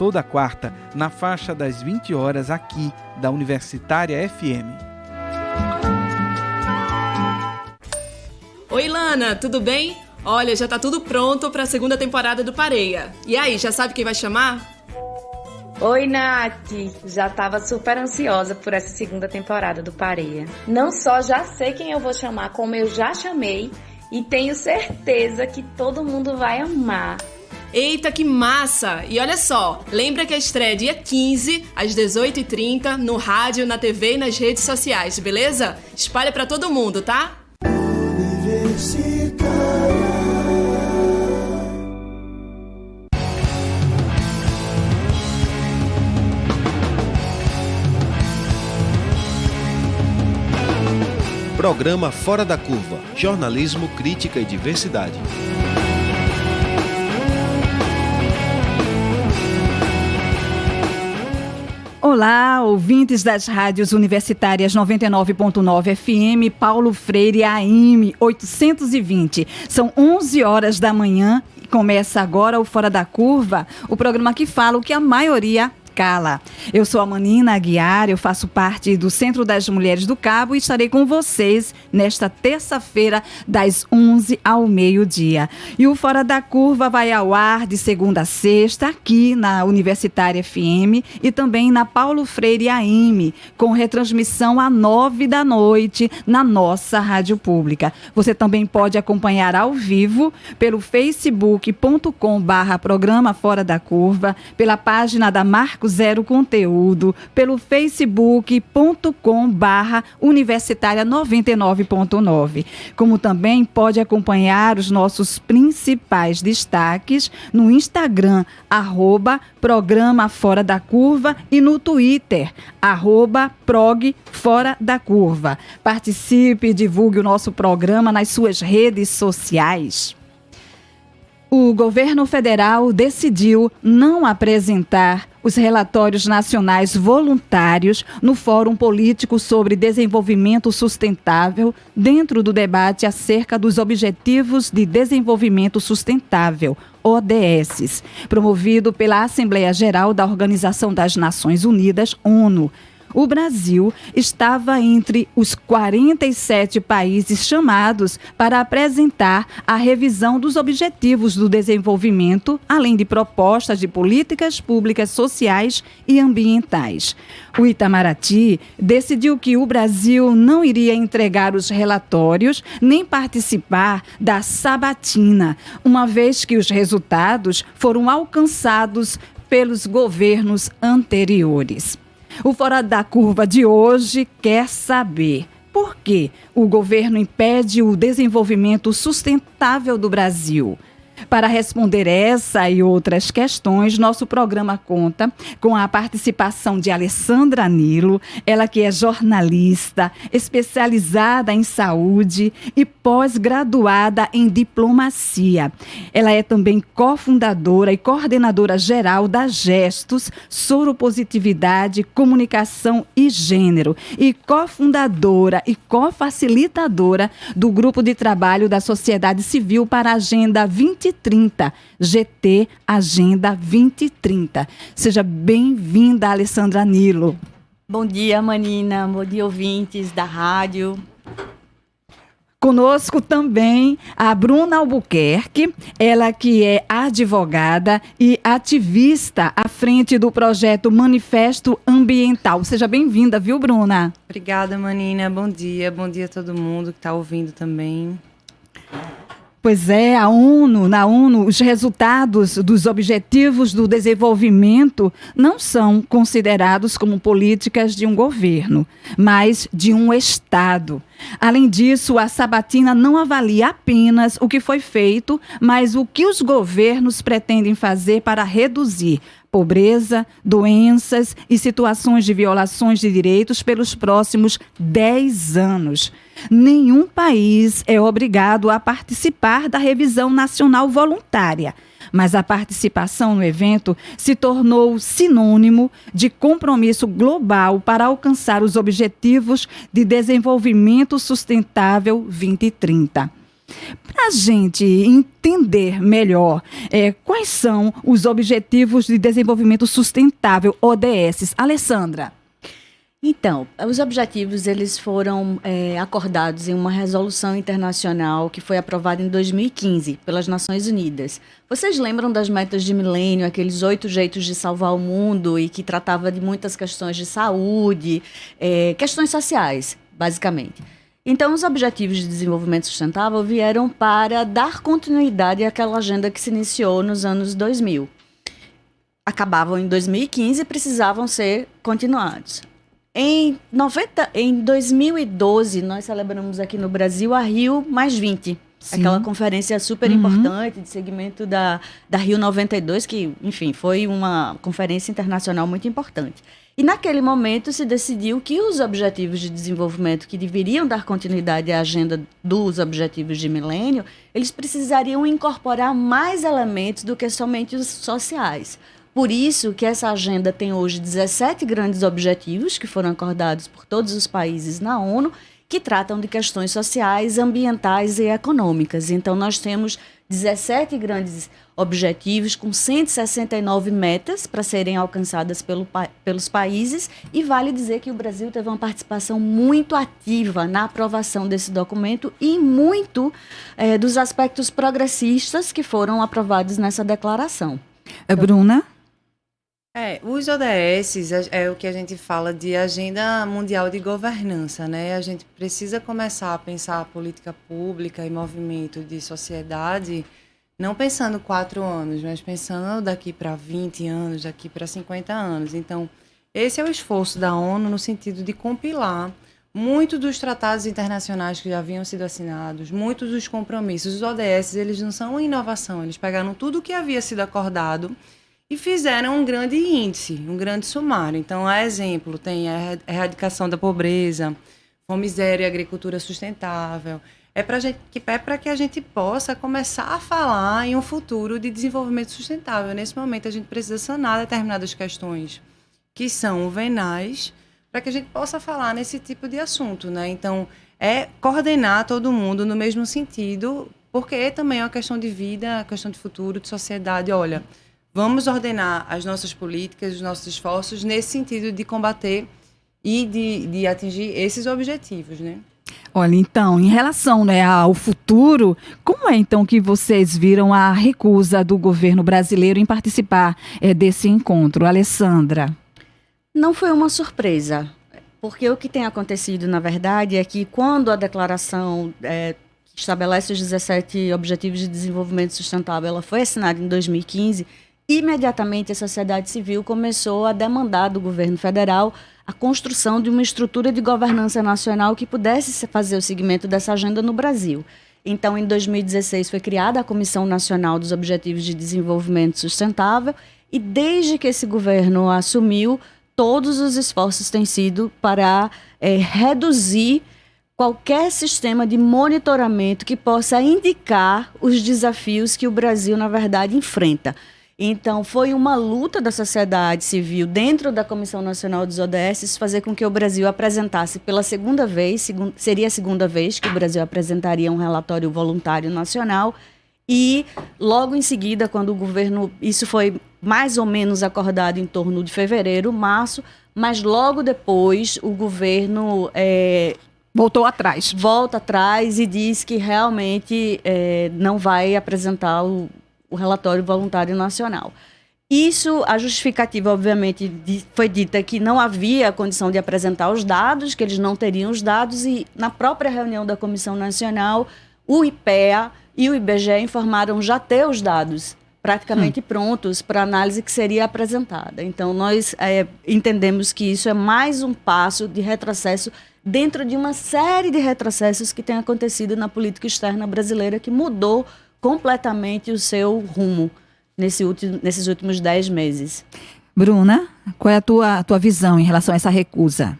toda quarta, na faixa das 20 horas, aqui da Universitária FM. Oi, Lana, tudo bem? Olha, já tá tudo pronto para a segunda temporada do Pareia. E aí, já sabe quem vai chamar? Oi, Nath! Já tava super ansiosa por essa segunda temporada do Pareia. Não só já sei quem eu vou chamar, como eu já chamei e tenho certeza que todo mundo vai amar. Eita, que massa! E olha só, lembra que a estreia é dia 15, às 18h30, no rádio, na TV e nas redes sociais, beleza? Espalha pra todo mundo, tá? Programa Fora da Curva, jornalismo, crítica e diversidade. Olá, ouvintes das rádios universitárias 99.9 FM, Paulo Freire AM 820. São 11 horas da manhã e começa agora o Fora da Curva, o programa que fala o que a maioria cala. Eu sou a Manina Aguiar, eu faço parte do Centro das Mulheres do Cabo e estarei com vocês nesta terça-feira, das 11 ao meio-dia. E o Fora da Curva vai ao ar de segunda a sexta, aqui na Universitária FM e também na Paulo Freire AM, com retransmissão às 9 da noite na nossa rádio pública. Você também pode acompanhar ao vivo pelo facebook.com/programa Fora da Curva, pela página da Marco Zero Conteúdo, pelo facebook.com/Universitária 99.9. Como também pode acompanhar os nossos principais destaques no Instagram, @Programa Fora da Curva e no Twitter, @Prog Fora da Curva. Participe e divulgue o nosso programa nas suas redes sociais. O governo federal decidiu não apresentar os relatórios nacionais voluntários no Fórum Político sobre Desenvolvimento Sustentável dentro do debate acerca dos Objetivos de Desenvolvimento Sustentável, ODS, promovido pela Assembleia Geral da Organização das Nações Unidas, ONU. O Brasil estava entre os 47 países chamados para apresentar a revisão dos Objetivos do Desenvolvimento, além de propostas de políticas públicas sociais e ambientais. O Itamaraty decidiu que o Brasil não iria entregar os relatórios nem participar da sabatina, uma vez que os resultados foram alcançados pelos governos anteriores. O Fora da Curva de hoje quer saber por que o governo impede o desenvolvimento sustentável do Brasil. Para responder essa e outras questões, nosso programa conta com a participação de Alessandra Nilo, ela que é jornalista, especializada em saúde e pós-graduada em diplomacia. Ela é também cofundadora e coordenadora geral da Gestos, Soropositividade, Comunicação e Gênero e cofundadora e cofacilitadora do Grupo de Trabalho da Sociedade Civil para a Agenda 2030, GT Agenda 2030. Seja bem-vinda, Alessandra Nilo. Bom dia, Manina. Bom dia, ouvintes da rádio. Conosco também a Bruna Albuquerque, ela que é advogada e ativista à frente do projeto Manifesto Ambiental. Seja bem-vinda, viu, Bruna? Obrigada, Manina. Bom dia a todo mundo que está ouvindo também. Pois é, na ONU, os resultados dos Objetivos do Desenvolvimento não são considerados como políticas de um governo, mas de um Estado. Além disso, a sabatina não avalia apenas o que foi feito, mas o que os governos pretendem fazer para reduzir pobreza, doenças e situações de violações de direitos pelos próximos 10 anos. Nenhum país é obrigado a participar da revisão nacional voluntária, mas a participação no evento se tornou sinônimo de compromisso global para alcançar os Objetivos de Desenvolvimento Sustentável 2030. Para a gente entender melhor quais são os Objetivos de Desenvolvimento Sustentável, ODS. Alessandra. Então, os objetivos eles foram acordados em uma resolução internacional que foi aprovada em 2015 pelas Nações Unidas. Vocês lembram das metas de milênio, aqueles 8 jeitos de salvar o mundo e que tratava de muitas questões de saúde, questões sociais, basicamente. Então, os Objetivos de Desenvolvimento Sustentável vieram para dar continuidade àquela agenda que se iniciou nos anos 2000. Acabavam em 2015 e precisavam ser continuados. Em 2012, nós celebramos aqui no Brasil a Rio +20, aquela conferência super importante de segmento da Rio 92, que, enfim, foi uma conferência internacional muito importante. E naquele momento se decidiu que os objetivos de desenvolvimento que deveriam dar continuidade à agenda dos objetivos de milênio, eles precisariam incorporar mais elementos do que somente os sociais. Por isso que essa agenda tem hoje 17 grandes objetivos que foram acordados por todos os países na ONU, que tratam de questões sociais, ambientais e econômicas. Então, nós temos 17 grandes objetivos com 169 metas para serem alcançadas pelos países, e vale dizer que o Brasil teve uma participação muito ativa na aprovação desse documento e muito dos aspectos progressistas que foram aprovados nessa declaração. Bruna? Os ODS é o que a gente fala de Agenda Mundial de Governança, né? A gente precisa começar a pensar a política pública e movimento de sociedade, não pensando 4 anos, mas pensando daqui para 20 anos, daqui para 50 anos. Então, esse é o esforço da ONU no sentido de compilar muitos dos tratados internacionais que já haviam sido assinados, muitos dos compromissos. Os ODS, eles não são uma inovação, eles pegaram tudo o que havia sido acordado e fizeram um grande índice, um grande sumário. Então, a exemplo, tem a erradicação da pobreza, fome zero e agricultura sustentável. É para que a gente possa começar a falar em um futuro de desenvolvimento sustentável. Nesse momento, a gente precisa sanar determinadas questões que são venais para que a gente possa falar nesse tipo de assunto, né? Então, é coordenar todo mundo no mesmo sentido, porque também é uma questão de vida, questão de futuro, de sociedade. Olha, vamos ordenar as nossas políticas, os nossos esforços nesse sentido de combater e de atingir esses objetivos, né? Olha, então, em relação, né, ao futuro, como é então que vocês viram a recusa do governo brasileiro em participar desse encontro? Alessandra? Não foi uma surpresa, porque o que tem acontecido, na verdade, é que quando a declaração que estabelece os 17 Objetivos de Desenvolvimento Sustentável ela foi assinada em 2015, imediatamente a sociedade civil começou a demandar do governo federal a construção de uma estrutura de governança nacional que pudesse fazer o seguimento dessa agenda no Brasil. Então, em 2016, foi criada a Comissão Nacional dos Objetivos de Desenvolvimento Sustentável e, desde que esse governo assumiu, todos os esforços têm sido para reduzir qualquer sistema de monitoramento que possa indicar os desafios que o Brasil, na verdade, enfrenta. Então, foi uma luta da sociedade civil dentro da Comissão Nacional dos ODS fazer com que o Brasil apresentasse pela segunda vez, seria a segunda vez que o Brasil apresentaria um relatório voluntário nacional, e logo em seguida, quando o governo, isso foi mais ou menos acordado em torno de fevereiro, março, mas logo depois o governo volta atrás e diz que realmente não vai apresentar o relatório voluntário nacional. Isso, a justificativa, obviamente, foi dita que não havia condição de apresentar os dados, que eles não teriam os dados, e na própria reunião da Comissão Nacional, o IPEA e o IBGE informaram já ter os dados praticamente prontos para a análise que seria apresentada. Então, nós entendemos que isso é mais um passo de retrocesso dentro de uma série de retrocessos que tem acontecido na política externa brasileira, que mudou completamente o seu rumo nesses últimos 10 meses. Bruna, qual é a tua visão em relação a essa recusa?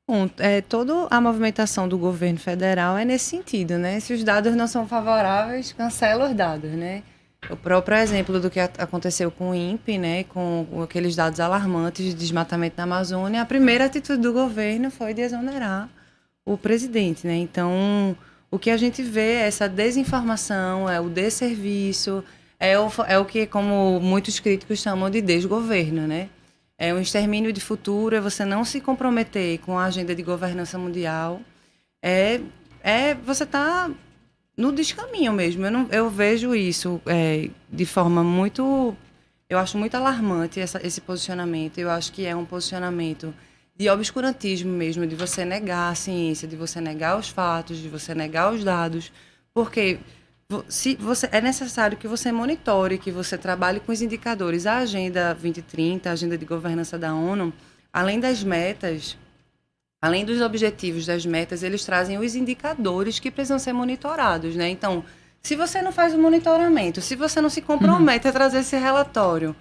Bom, toda a movimentação do governo federal é nesse sentido, né? Se os dados não são favoráveis, cancela os dados, né? O próprio exemplo do que aconteceu com o INPE, né? Com aqueles dados alarmantes de desmatamento na Amazônia, a primeira atitude do governo foi de exonerar o presidente, né? Então, o que a gente vê é essa desinformação, é o desserviço, é o que, como muitos críticos chamam de desgoverno, né? É um extermínio de futuro, é você não se comprometer com a agenda de governança mundial, você está no descaminho mesmo. Eu vejo isso de forma muito... Eu acho muito alarmante esse posicionamento. Eu acho que é um posicionamento de obscurantismo mesmo, de você negar a ciência, de você negar os fatos, de você negar os dados, porque é necessário que você monitore, que você trabalhe com os indicadores. A Agenda 2030, a Agenda de Governança da ONU, além das metas, além dos objetivos das metas, eles trazem os indicadores que precisam ser monitorados, né? Então, se você não faz o monitoramento, se você não se compromete a trazer esse relatório,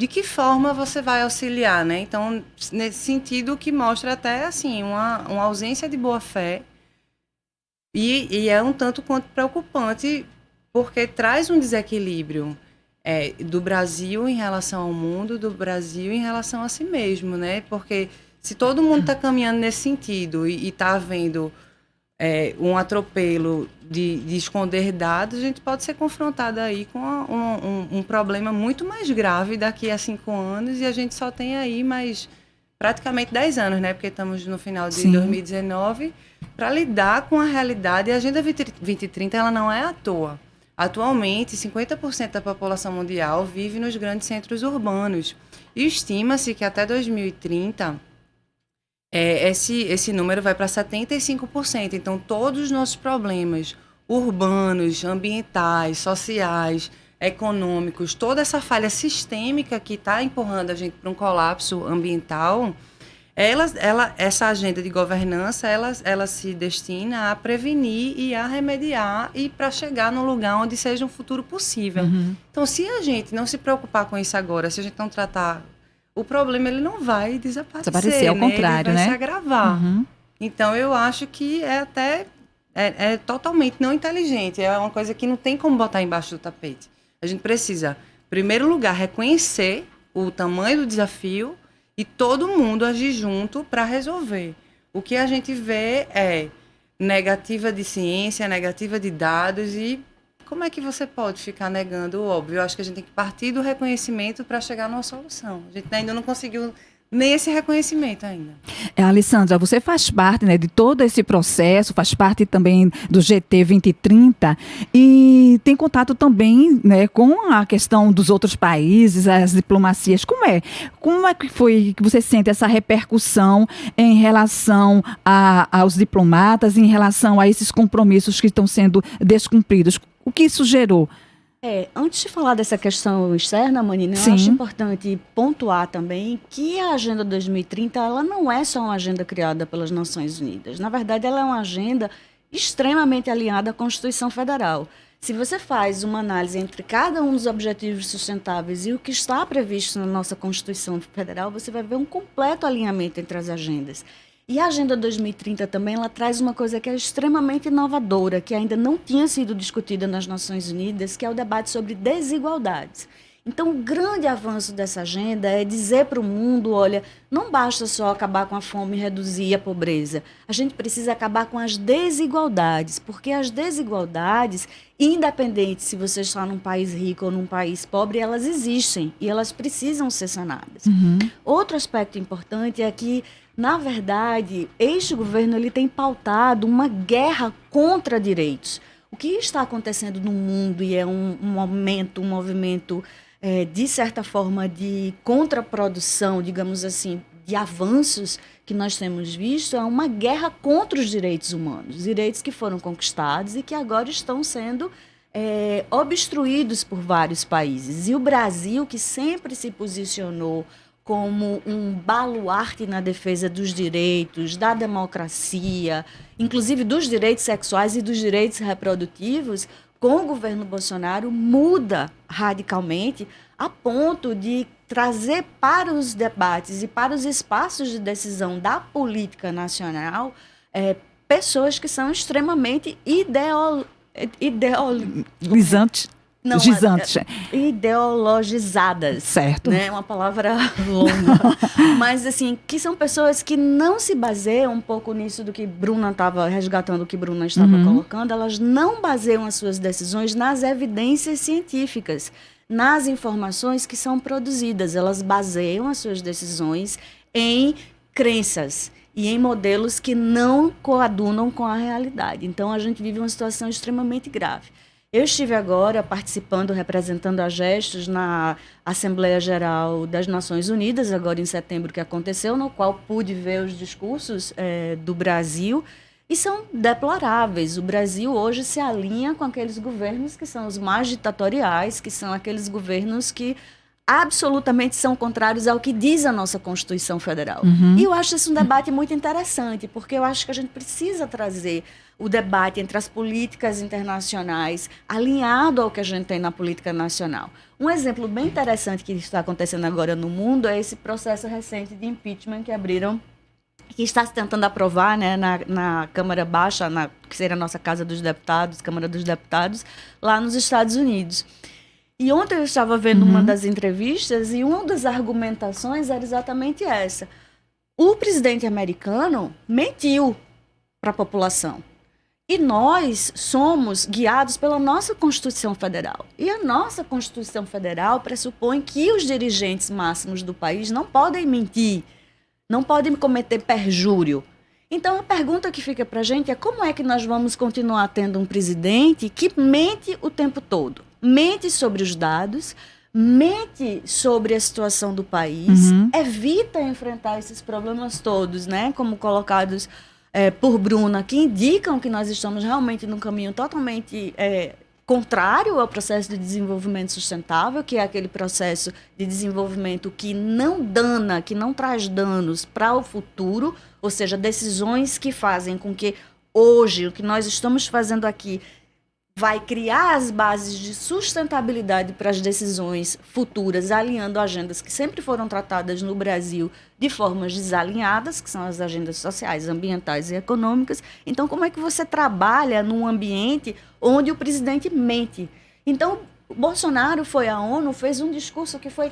de que forma você vai auxiliar, né? Então, nesse sentido, que mostra até, assim, uma ausência de boa-fé e é um tanto quanto preocupante, porque traz um desequilíbrio do Brasil em relação ao mundo, do Brasil em relação a si mesmo, né? Porque se todo mundo está caminhando nesse sentido e está havendo um atropelo de esconder dados, a gente pode ser confrontado aí com um problema muito mais grave daqui a 5 anos, e a gente só tem aí mais praticamente 10 anos, né? Porque estamos no final de 2019, para lidar com a realidade. A Agenda 2030 ela não é à toa. Atualmente, 50% da população mundial vive nos grandes centros urbanos. E estima-se que até 2030... esse número vai para 75%. Então, todos os nossos problemas urbanos, ambientais, sociais, econômicos, toda essa falha sistêmica que está empurrando a gente para um colapso ambiental, essa agenda de governança, ela se destina a prevenir e a remediar e para chegar num lugar onde seja um futuro possível. Então, se a gente não se preocupar com isso agora, se a gente não tratar... o problema ele não vai desaparecer, ao contrário, ele vai né? se agravar. Então, eu acho que é totalmente não inteligente. É uma coisa que não tem como botar embaixo do tapete. A gente precisa, em primeiro lugar, reconhecer o tamanho do desafio e todo mundo agir junto para resolver. O que a gente vê é negativa de ciência, negativa de dados e... como é que você pode ficar negando o óbvio? Eu acho que a gente tem que partir do reconhecimento para chegar numa solução. A gente ainda não conseguiu nem esse reconhecimento ainda. Alessandra, você faz parte, né, de todo esse processo, faz parte também do GT 2030 e tem contato também, né, com a questão dos outros países, as diplomacias. Como é que foi que você sente essa repercussão em relação aos diplomatas, em relação a esses compromissos que estão sendo descumpridos? O que isso gerou? Antes de falar dessa questão externa, Manina, eu acho importante pontuar também que a Agenda 2030 ela não é só uma agenda criada pelas Nações Unidas. Na verdade, ela é uma agenda extremamente alinhada à Constituição Federal. Se você faz uma análise entre cada um dos objetivos sustentáveis e o que está previsto na nossa Constituição Federal, você vai ver um completo alinhamento entre as agendas. E a Agenda 2030 também ela traz uma coisa que é extremamente inovadora, que ainda não tinha sido discutida nas Nações Unidas, que é o debate sobre desigualdades. Então, o grande avanço dessa agenda é dizer para o mundo, olha, não basta só acabar com a fome e reduzir a pobreza. A gente precisa acabar com as desigualdades, porque as desigualdades, independente se você está num país rico ou num país pobre, elas existem e elas precisam ser sanadas. Outro aspecto importante é que, na verdade, este governo ele tem pautado uma guerra contra direitos. O que está acontecendo no mundo e é um movimento, de certa forma, de contraprodução, digamos assim, de avanços que nós temos visto, é uma guerra contra os direitos humanos, direitos que foram conquistados e que agora estão sendo obstruídos por vários países. E o Brasil, que sempre se posicionou como um baluarte na defesa dos direitos, da democracia, inclusive dos direitos sexuais e dos direitos reprodutivos, com o governo Bolsonaro muda radicalmente a ponto de trazer para os debates e para os espaços de decisão da política nacional pessoas que são extremamente ideologizantes. Não, ideologizadas. Certo. Né? Uma palavra longa. Mas, assim, que são pessoas que não se baseiam um pouco nisso do que Bruna estava resgatando, o que Bruna estava colocando. Elas não baseiam as suas decisões nas evidências científicas, nas informações que são produzidas. Elas baseiam as suas decisões em crenças e em modelos que não coadunam com a realidade. Então, a gente vive uma situação extremamente grave. Eu estive agora participando, representando a Gestos na Assembleia Geral das Nações Unidas, agora em setembro que aconteceu, no qual pude ver os discursos do Brasil, e são deploráveis. O Brasil hoje se alinha com aqueles governos que são os mais ditatoriais, que são aqueles governos que absolutamente são contrários ao que diz a nossa Constituição Federal. E eu acho esse um debate muito interessante, porque eu acho que a gente precisa trazer o debate entre as políticas internacionais alinhado ao que a gente tem na política nacional. Um exemplo bem interessante que está acontecendo agora no mundo é esse processo recente de impeachment que abriram, que está se tentando aprovar, né, na Câmara Baixa, que seria a nossa Casa dos Deputados, Câmara dos Deputados, lá nos Estados Unidos. E ontem eu estava vendo uma das entrevistas e uma das argumentações era exatamente essa. O presidente americano mentiu para a população. E nós somos guiados pela nossa Constituição Federal. E a nossa Constituição Federal pressupõe que os dirigentes máximos do país não podem mentir, não podem cometer perjúrio. Então, a pergunta que fica para a gente é como é que nós vamos continuar tendo um presidente que mente o tempo todo? Mente sobre os dados, mente sobre a situação do país, evita enfrentar esses problemas todos, né, como colocados por Bruna, que indicam que nós estamos realmente num caminho totalmente contrário ao processo de desenvolvimento sustentável, que é aquele processo de desenvolvimento que não dana, que não traz danos para o futuro, ou seja, decisões que fazem com que hoje, o que nós estamos fazendo aqui, vai criar as bases de sustentabilidade para as decisões futuras, alinhando agendas que sempre foram tratadas no Brasil de formas desalinhadas, que são as agendas sociais, ambientais e econômicas. Então, como é que você trabalha num ambiente onde o presidente mente? Então, Bolsonaro foi à ONU, fez um discurso que foi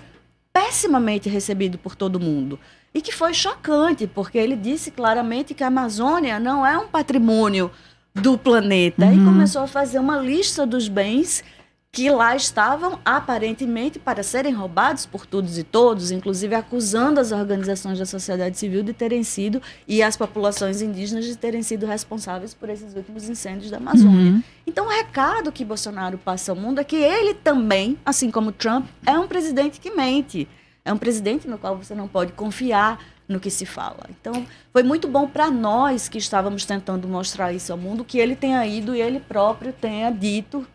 pessimamente recebido por todo mundo e que foi chocante, porque ele disse claramente que a Amazônia não é um patrimônio do planeta, e começou a fazer uma lista dos bens que lá estavam aparentemente para serem roubados por todos e todos, inclusive acusando as organizações da sociedade civil de terem sido, e as populações indígenas de terem sido responsáveis por esses últimos incêndios da Amazônia. Então, o recado que Bolsonaro passa ao mundo é que ele também, assim como Trump, é um presidente que mente. É um presidente no qual você não pode confiar no que se fala. Então, foi muito bom para nós que estávamos tentando mostrar isso ao mundo, que ele tenha ido e ele próprio tenha dito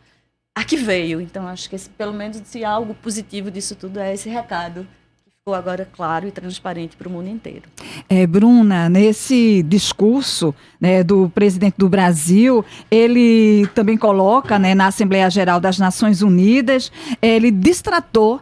a que veio. Então, acho que pelo menos se há algo positivo disso tudo é esse recado, que ficou agora claro e transparente para o mundo inteiro. Bruna, nesse discurso, né, do presidente do Brasil, ele também coloca, né, na Assembleia Geral das Nações Unidas, ele destratou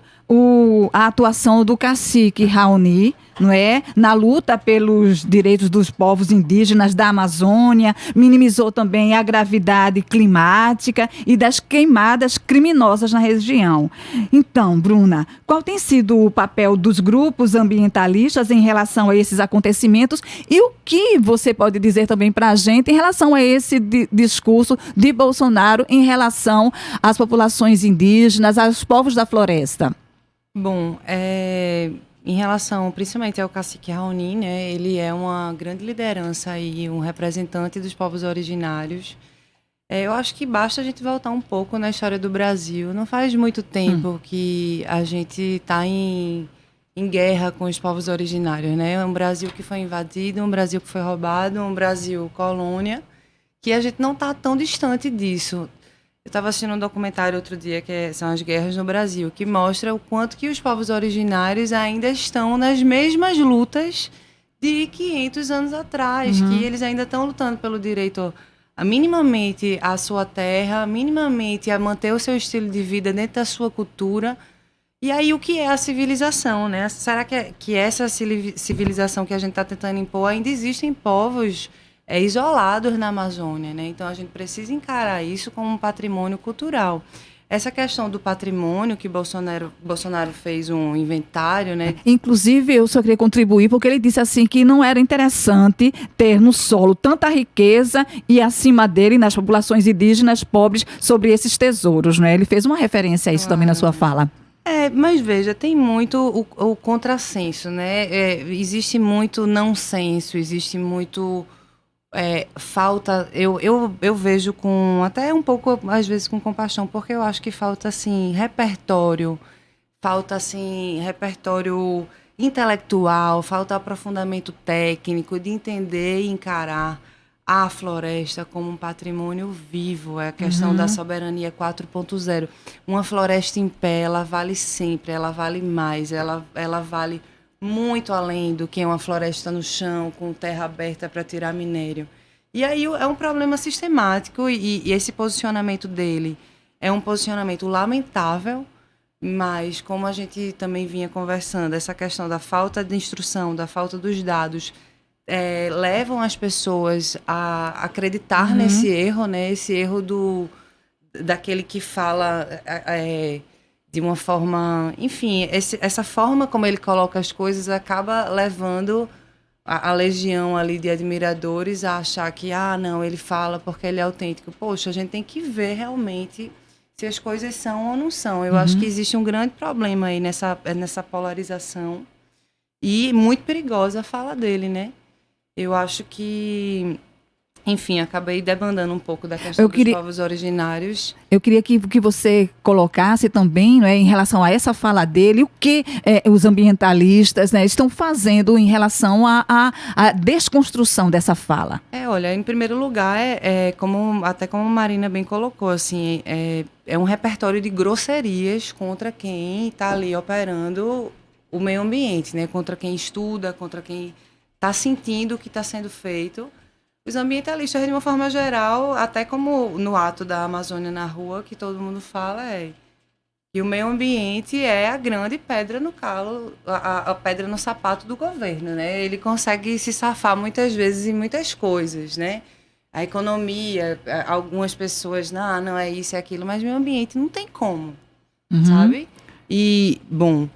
a atuação do cacique Raoni, não é? Na luta pelos direitos dos povos indígenas da Amazônia, minimizou também a gravidade climática e das queimadas criminosas na região. Então, Bruna, qual tem sido o papel dos grupos ambientalistas em relação a esses acontecimentos e o que você pode dizer também para a gente em relação a esse discurso de Bolsonaro em relação às populações indígenas, aos povos da floresta? Bom, em relação principalmente ao cacique Raoni, né, ele é uma grande liderança e um representante dos povos originários. Eu acho que basta a gente voltar um pouco na história do Brasil. Não faz muito tempo que a gente está em guerra com os povos originários, né? Um Brasil que foi invadido, um Brasil que foi roubado, um Brasil colônia, que a gente não está tão distante disso. Eu estava assistindo um documentário outro dia, que são as guerras no Brasil, que mostra o quanto que os povos originários ainda estão nas mesmas lutas de 500 anos atrás, que eles ainda estão lutando pelo direito minimamente à sua terra, minimamente a manter o seu estilo de vida dentro da sua cultura. E aí, o que é a civilização, né? Será que essa civilização que a gente está tentando impor, ainda existem povos isolados na Amazônia, né? Então, a gente precisa encarar isso como um patrimônio cultural. Essa questão do patrimônio, que Bolsonaro fez um inventário, né? Inclusive, eu só queria contribuir, porque ele disse assim que não era interessante ter no solo tanta riqueza e acima dele, nas populações indígenas pobres, sobre esses tesouros, né? Ele fez uma referência a isso também na sua fala. Mas veja, tem muito o contrassenso, né? Existe muito não senso, existe muito falta. Eu vejo com até um pouco, às vezes, com compaixão, porque eu acho que falta assim repertório intelectual, falta aprofundamento técnico de entender e encarar a floresta como um patrimônio vivo. É a questão da soberania 4.0. Uma floresta em pé, ela vale sempre, ela vale mais, ela vale muito além do que uma floresta no chão, com terra aberta para tirar minério. E aí é um problema sistemático e esse posicionamento dele é um posicionamento lamentável, mas como a gente também vinha conversando, essa questão da falta de instrução, da falta dos dados, levam as pessoas a acreditar nesse erro, né? Esse erro daquele que fala de uma forma... Enfim, essa forma como ele coloca as coisas acaba levando a legião ali de admiradores a achar que, não, ele fala porque ele é autêntico. Poxa, a gente tem que ver realmente se as coisas são ou não são. Eu acho que existe um grande problema aí nessa polarização e muito perigosa a fala dele, né? Eu acho que, enfim, acabei debandando um pouco da questão dos povos originários. Eu queria que você colocasse também, né, em relação a essa fala dele, o que os ambientalistas, né, estão fazendo em relação à desconstrução dessa fala. Olha, em primeiro lugar, até como a Marina bem colocou, assim, é um repertório de grosserias contra quem está ali operando o meio ambiente, né, contra quem estuda, contra quem está sentindo o que está sendo feito. Os ambientalistas, de uma forma geral, até como no ato da Amazônia na Rua, que todo mundo fala, que o meio ambiente é a grande pedra no calo, a pedra no sapato do governo, né? Ele consegue se safar muitas vezes em muitas coisas, né? A economia, algumas pessoas, não é isso, é aquilo, mas o meio ambiente não tem como, sabe? E, bom...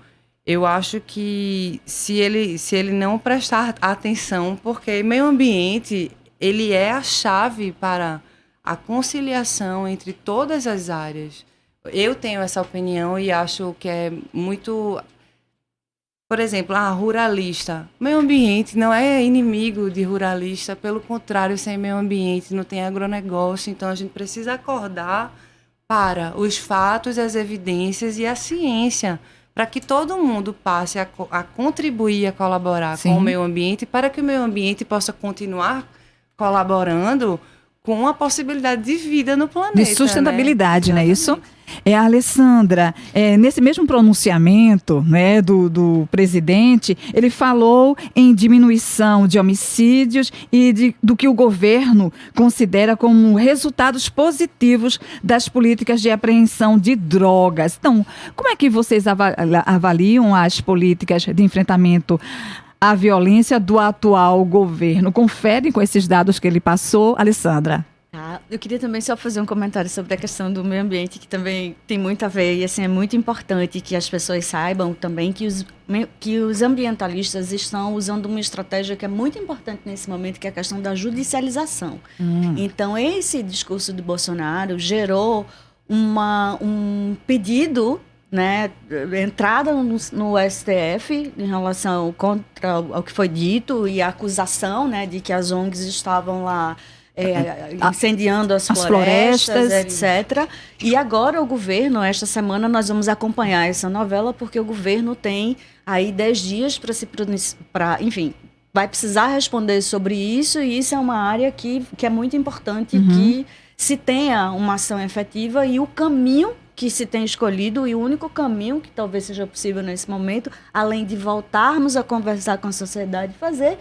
Eu acho que se ele não prestar atenção, porque meio ambiente, ele é a chave para a conciliação entre todas as áreas. Eu tenho essa opinião e acho que é muito... Por exemplo, ruralista. Meio ambiente não é inimigo de ruralista, pelo contrário, sem meio ambiente não tem agronegócio, então a gente precisa acordar para os fatos, as evidências e a ciência, para que todo mundo passe a contribuir, a colaborar com o meio ambiente, para que o meio ambiente possa continuar colaborando com a possibilidade de vida no planeta. De sustentabilidade, né? Isso? Alessandra, nesse mesmo pronunciamento, né, do presidente, ele falou em diminuição de homicídios e do que o governo considera como resultados positivos das políticas de apreensão de drogas. Então, como é que vocês avaliam as políticas de enfrentamento à violência do atual governo? Conferem com esses dados que ele passou, Alessandra? Eu queria também só fazer um comentário sobre a questão do meio ambiente, que também tem muito a ver, e assim, é muito importante que as pessoas saibam também que os ambientalistas estão usando uma estratégia que é muito importante nesse momento, que é a questão da judicialização. Então, esse discurso do Bolsonaro gerou um pedido, né, entrada no STF em relação contra o que foi dito e a acusação, né, de que as ONGs estavam lá incendiando as florestas, etc. E agora o governo, esta semana, nós vamos acompanhar essa novela, porque o governo tem aí 10 dias para enfim, vai precisar responder sobre isso, e isso é uma área que é muito importante que se tenha uma ação efetiva, e o caminho que se tem escolhido, e o único caminho que talvez seja possível nesse momento, além de voltarmos a conversar com a sociedade, fazer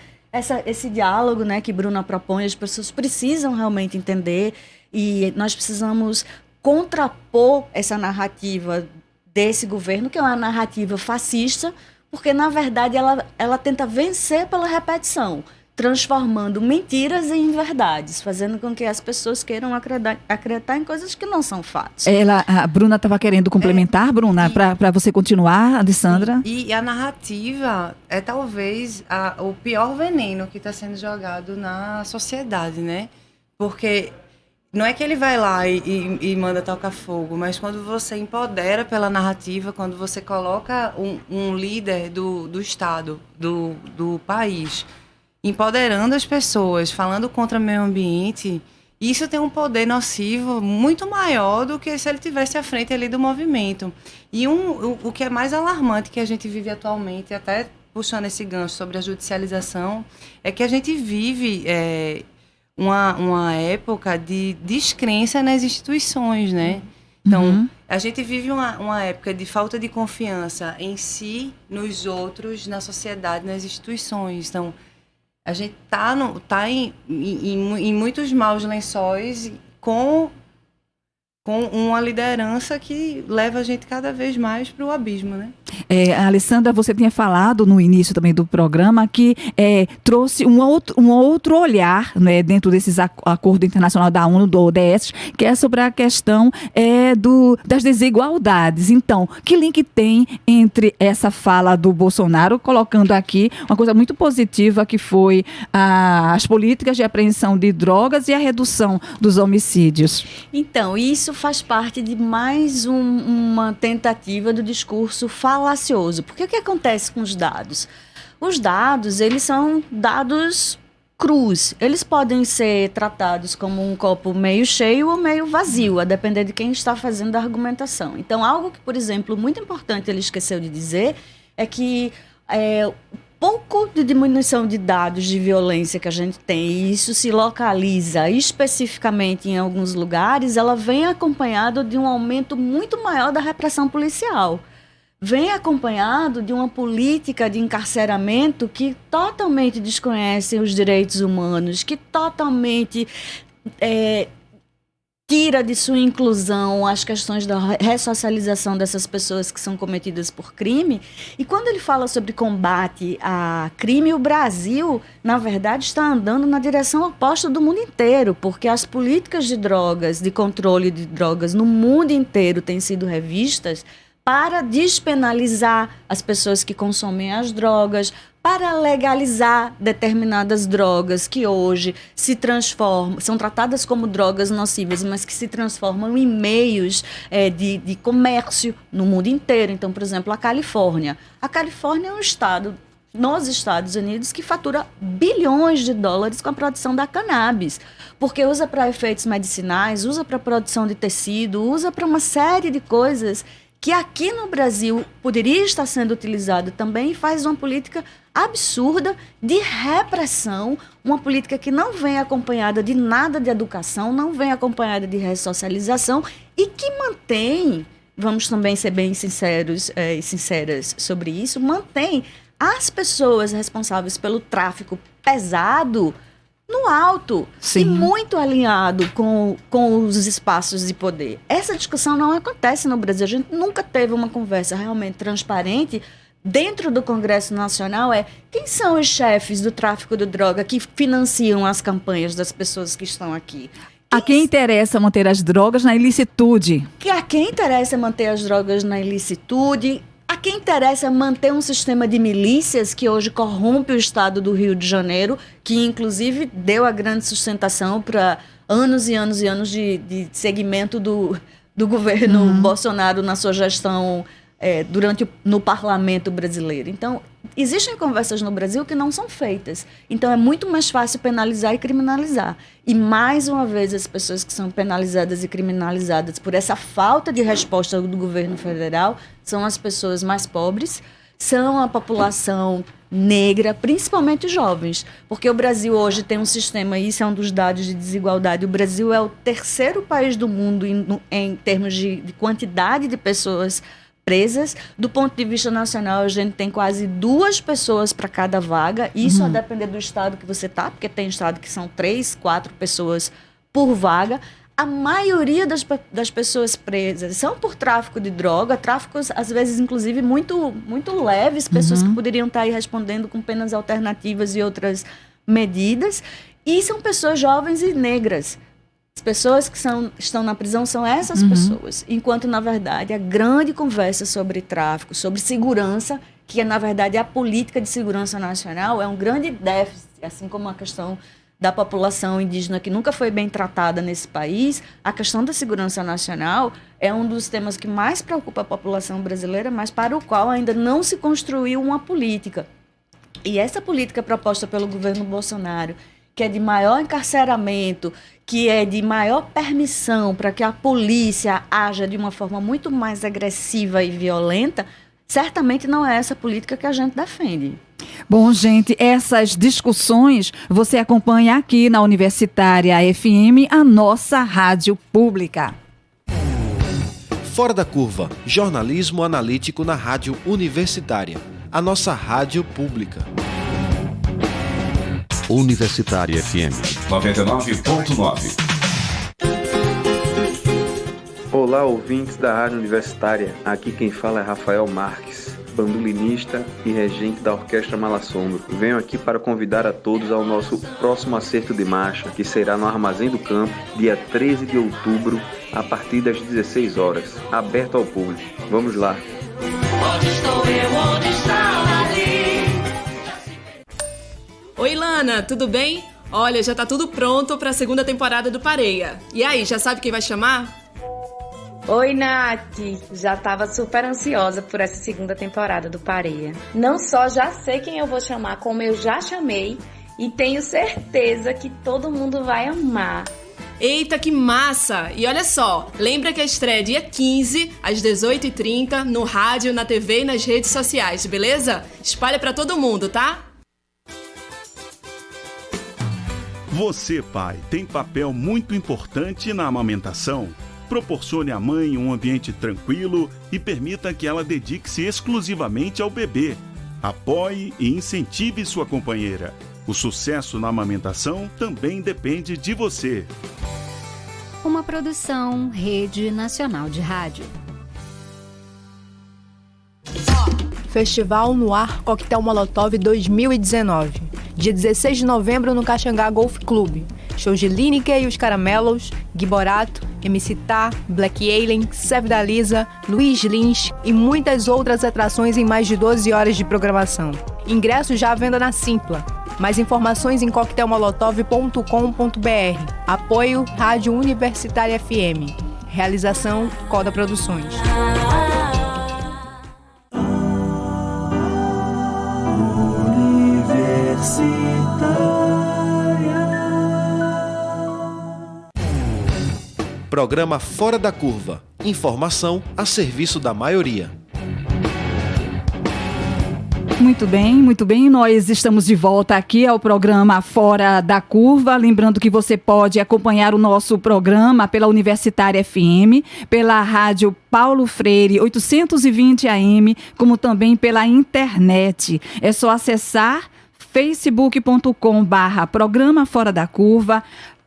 esse diálogo, né, que Bruna propõe. As pessoas precisam realmente entender, e nós precisamos contrapor essa narrativa desse governo, que é uma narrativa fascista, porque, na verdade, ela tenta vencer pela repetição. transformando mentiras em verdades, fazendo com que as pessoas queiram acreditar em coisas que não são fatos. A Bruna estava querendo complementar, Bruna, para você continuar, Alessandra. E a narrativa é talvez o pior veneno que está sendo jogado na sociedade, né? Porque não é que ele vai lá e manda tocar fogo, mas quando você empodera pela narrativa, quando você coloca um líder do Estado, do país, empoderando as pessoas, falando contra o meio ambiente, isso tem um poder nocivo muito maior do que se ele tivesse à frente ali do movimento. E o que é mais alarmante que a gente vive atualmente, até puxando esse gancho sobre a judicialização, é que a gente vive uma época de descrença nas instituições, né? Então, a gente vive uma época de falta de confiança em si, nos outros, na sociedade, nas instituições. Então, a gente tá em muitos maus lençóis com uma liderança que leva a gente cada vez mais para o abismo, né? Alessandra, você tinha falado no início também do programa que trouxe um outro olhar, né, dentro desses acordo internacional da ONU, do ODS, que é sobre a questão das desigualdades. Então, que link tem entre essa fala do Bolsonaro, colocando aqui uma coisa muito positiva, que foi as políticas de apreensão de drogas e a redução dos homicídios? Então, isso faz parte de mais uma tentativa do discurso falacioso. Porque o que acontece com os dados? Os dados, eles são dados crus. Eles podem ser tratados como um copo meio cheio ou meio vazio, a depender de quem está fazendo a argumentação. Então, algo que, por exemplo, muito importante ele esqueceu de dizer é que pouco de diminuição de dados de violência que a gente tem, e isso se localiza especificamente em alguns lugares, ela vem acompanhado de um aumento muito maior da repressão policial. Vem acompanhado de uma política de encarceramento que totalmente desconhece os direitos humanos, que totalmente tira de sua inclusão as questões da ressocialização dessas pessoas que são cometidas por crime. E quando ele fala sobre combate a crime, o Brasil, na verdade, está andando na direção oposta do mundo inteiro, porque as políticas de drogas, de controle de drogas no mundo inteiro têm sido revistas para despenalizar as pessoas que consomem as drogas, para legalizar determinadas drogas que hoje se transformam, são tratadas como drogas nocivas, mas que se transformam em meios de comércio no mundo inteiro. Então, por exemplo, a Califórnia. A Califórnia é um estado nos Estados Unidos que fatura bilhões de dólares com a produção da cannabis, porque usa para efeitos medicinais, usa para produção de tecido, usa para uma série de coisas que aqui no Brasil poderia estar sendo utilizado também, e faz uma política absurda de repressão, uma política que não vem acompanhada de nada de educação, não vem acompanhada de ressocialização e que mantém, vamos também ser bem sinceros e sinceras sobre isso, mantém as pessoas responsáveis pelo tráfico pesado no alto. Sim. E muito alinhado com os espaços de poder. Essa discussão não acontece no Brasil. A gente nunca teve uma conversa realmente transparente dentro do Congresso Nacional. Quem são os chefes do tráfico de droga que financiam as campanhas das pessoas que estão aqui? A quem interessa manter as drogas na ilicitude? A quem interessa manter as drogas na ilicitude? A quem interessa manter um sistema de milícias que hoje corrompe o estado do Rio de Janeiro, que inclusive deu a grande sustentação para anos e anos e anos de segmento do governo Bolsonaro na sua gestão no parlamento brasileiro. Então, existem conversas no Brasil que não são feitas. Então, é muito mais fácil penalizar e criminalizar. E, mais uma vez, as pessoas que são penalizadas e criminalizadas por essa falta de resposta do governo federal são as pessoas mais pobres, são a população negra, principalmente jovens. Porque o Brasil hoje tem um sistema, e isso é um dos dados de desigualdade, o Brasil é o terceiro país do mundo em termos de quantidade de pessoas presas. Do ponto de vista nacional, a gente tem quase 2 pessoas para cada vaga. Isso a depender do estado que você está, porque tem estado que são 3, 4 pessoas por vaga. A maioria das pessoas presas são por tráfico de droga, tráficos, às vezes, inclusive, muito, muito leves, pessoas que poderiam estar aí respondendo com penas alternativas e outras medidas, e são pessoas jovens e negras. As pessoas que estão na prisão são essas pessoas, enquanto, na verdade, a grande conversa sobre tráfico, sobre segurança, que, na verdade, a política de segurança nacional é um grande déficit, assim como a questão da população indígena, que nunca foi bem tratada nesse país. A questão da segurança nacional é um dos temas que mais preocupa a população brasileira, mas para o qual ainda não se construiu uma política. E essa política proposta pelo governo Bolsonaro, que é de maior encarceramento, que é de maior permissão para que a polícia haja de uma forma muito mais agressiva e violenta, certamente não é essa política que a gente defende. Bom, gente, essas discussões você acompanha aqui na Universitária FM, a nossa rádio pública. Fora da Curva, jornalismo analítico na rádio universitária, a nossa rádio pública. Universitária FM 99.9. Olá, ouvintes da Rádio Universitária. Aqui quem fala é Rafael Marques, bandolinista e regente da Orquestra Malassombro. Venho aqui para convidar a todos ao nosso próximo acerto de marcha, que será no Armazém do Campo, dia 13 de outubro, a partir das 16 horas, aberto ao público. Vamos lá! Onde estou eu, onde está ali? Oi, Lana, tudo bem? Olha, já tá tudo pronto para a segunda temporada do Pareia. E aí, já sabe quem vai chamar? Oi, Nath! Já estava super ansiosa por essa segunda temporada do Pareia. Não só já sei quem eu vou chamar, como eu já chamei e tenho certeza que todo mundo vai amar. Eita, que massa! E olha só, lembra que a estreia é dia 15, às 18h30, no rádio, na TV e nas redes sociais, beleza? Espalha para todo mundo, tá? Você, pai, tem papel muito importante na amamentação. Proporcione à mãe um ambiente tranquilo e permita que ela dedique-se exclusivamente ao bebê. Apoie e incentive sua companheira. O sucesso na amamentação também depende de você. Uma produção Rede Nacional de Rádio. Festival no Ar Coquetel Molotov 2019. Dia 16 de novembro no Caxangá Golf Club. Shows de Lineker e os Caramelos, Gui Borato, MC Tá, Black Alien, Sef da Lisa, Luiz Lins e muitas outras atrações em mais de 12 horas de programação. Ingressos já à venda na Simpla. Mais informações em coquetelmolotov.com.br. Apoio Rádio Universitária FM. Realização Coda Produções. Programa Fora da Curva. Informação a serviço da maioria. Muito bem. Nós estamos de volta aqui ao programa Fora da Curva. Lembrando que você pode acompanhar o nosso programa pela Universitária FM, pela Rádio Paulo Freire 820 AM, como também pela internet. É só acessar facebook.com/programa Fora da Curva,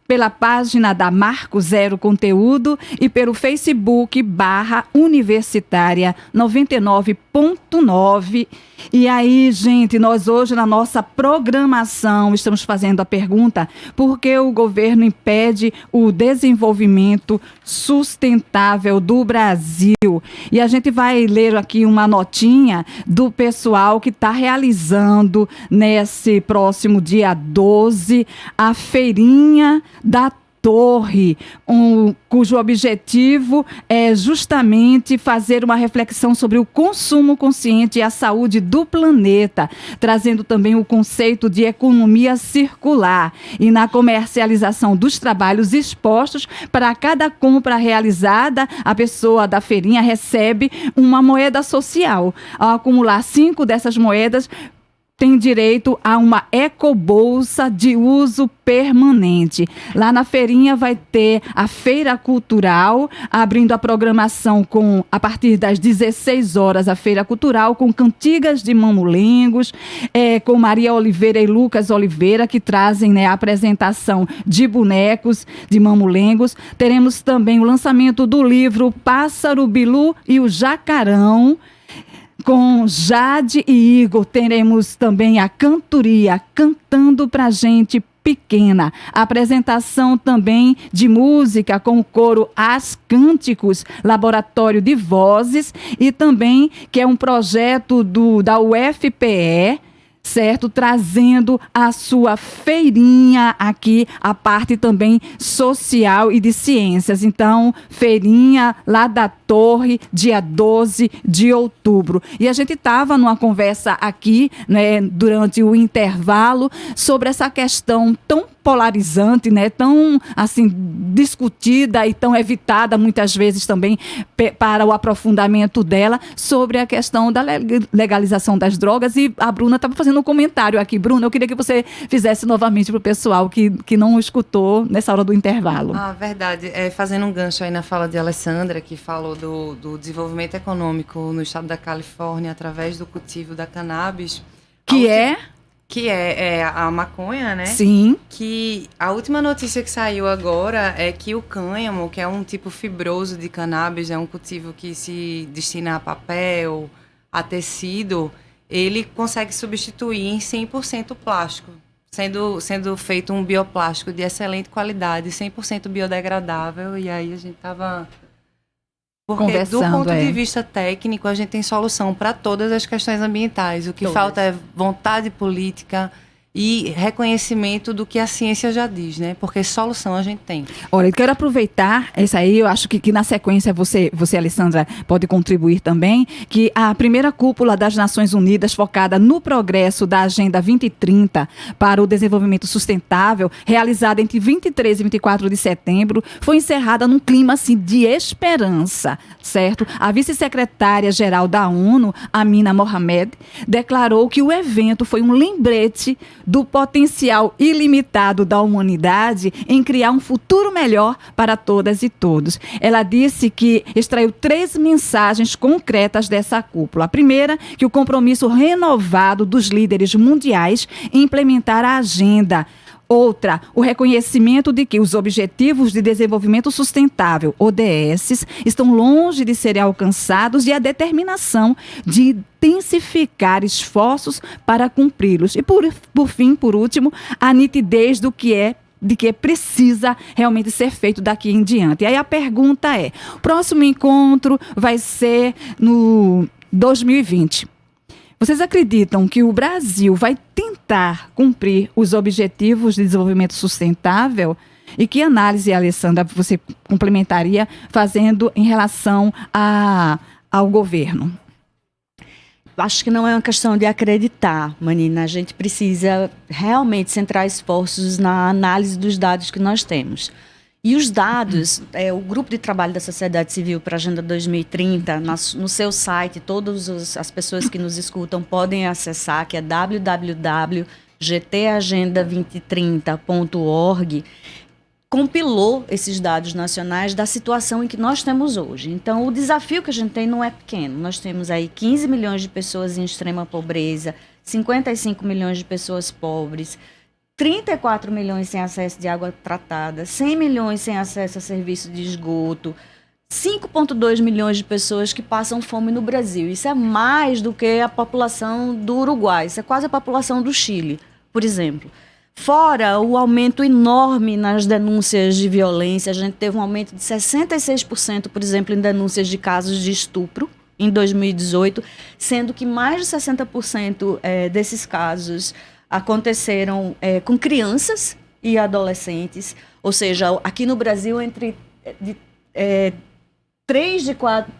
pela página da Marco Zero Conteúdo e pelo Facebook/Universitária 99.9. E aí, gente, nós hoje na nossa programação estamos fazendo a pergunta: por que o governo impede o desenvolvimento sustentável do Brasil? E a gente vai ler aqui uma notinha do pessoal que está realizando nesse próximo dia 12 a feirinha da Torre, cujo objetivo é justamente fazer uma reflexão sobre o consumo consciente e a saúde do planeta, trazendo também o conceito de economia circular e na comercialização dos trabalhos expostos. Para cada compra realizada, a pessoa da feirinha recebe uma moeda social. Ao acumular 5 dessas moedas, tem direito a uma ecobolsa de uso permanente. Lá na feirinha vai ter a Feira Cultural, abrindo a programação a partir das 16 horas, a Feira Cultural, com cantigas de mamulengos, com Maria Oliveira e Lucas Oliveira, que trazem a apresentação de bonecos de mamulengos. Teremos também o lançamento do livro Pássaro, Bilu e o Jacarão, Com Jade e Igor, teremos também a cantoria Cantando Pra Gente Pequena. Apresentação também de música com o coro As Cânticos, Laboratório de Vozes, e também que é um projeto da UFPE, certo? Trazendo a sua feirinha aqui, a parte também social e de ciências. Então, feirinha lá da Torre, dia 12 de outubro. E a gente estava numa conversa aqui, né, durante o intervalo, sobre essa questão tão polarizante, né, tão assim discutida e tão evitada muitas vezes também para o aprofundamento dela, sobre a questão da legalização das drogas. E a Bruna estava fazendo um comentário aqui. Bruna, eu queria que você fizesse novamente para o pessoal que não escutou nessa hora do intervalo. Verdade. Fazendo um gancho aí na fala de Alessandra, que falou do desenvolvimento econômico no estado da Califórnia através do cultivo da cannabis. Que é a maconha, né? Sim. Que a última notícia que saiu agora é que o cânhamo, que é um tipo fibroso de cannabis, é um cultivo que se destina a papel, a tecido, ele consegue substituir em 100% o plástico, sendo feito um bioplástico de excelente qualidade, 100% biodegradável. E aí a gente estava... Porque do ponto de vista técnico, a gente tem solução para todas as questões ambientais. O que falta é vontade política e reconhecimento do que a ciência já diz, né? Porque solução a gente tem. Olha, eu quero aproveitar isso aí, eu acho que na sequência você, Alessandra, pode contribuir também, que a primeira cúpula das Nações Unidas focada no progresso da Agenda 2030 para o Desenvolvimento Sustentável, realizada entre 23 e 24 de setembro, foi encerrada num clima assim, de esperança, certo? A vice-secretária-geral da ONU, Amina Mohamed, declarou que o evento foi um lembrete do potencial ilimitado da humanidade em criar um futuro melhor para todas e todos. Ela disse que extraiu 3 mensagens concretas dessa cúpula. A primeira, que o compromisso renovado dos líderes mundiais em implementar a agenda. Outra, o reconhecimento de que os Objetivos de Desenvolvimento Sustentável, ODS, estão longe de serem alcançados, e a determinação de intensificar esforços para cumpri-los. E por fim, por último, a nitidez de que precisa realmente ser feito daqui em diante. E aí a pergunta é, o próximo encontro vai ser no 2020. Vocês acreditam que o Brasil vai tentar cumprir os Objetivos de Desenvolvimento Sustentável? E que análise, Alessandra, você complementaria fazendo em relação ao governo? Acho que não é uma questão de acreditar, Manina. A gente precisa realmente centrar esforços na análise dos dados que nós temos. E os dados, o Grupo de Trabalho da Sociedade Civil para a Agenda 2030, no seu site, todas as pessoas que nos escutam podem acessar, que é www.gtagenda2030.org, compilou esses dados nacionais da situação em que nós temos hoje. Então, o desafio que a gente tem não é pequeno. Nós temos aí 15 milhões de pessoas em extrema pobreza, 55 milhões de pessoas pobres, 34 milhões sem acesso de água tratada, 100 milhões sem acesso a serviço de esgoto, 5,2 milhões de pessoas que passam fome no Brasil. Isso é mais do que a população do Uruguai, isso é quase a população do Chile, por exemplo. Fora o aumento enorme nas denúncias de violência, a gente teve um aumento de 66%, por exemplo, em denúncias de casos de estupro em 2018, sendo que mais de 60% desses casos aconteceram com crianças e adolescentes, ou seja, aqui no Brasil, entre 3 de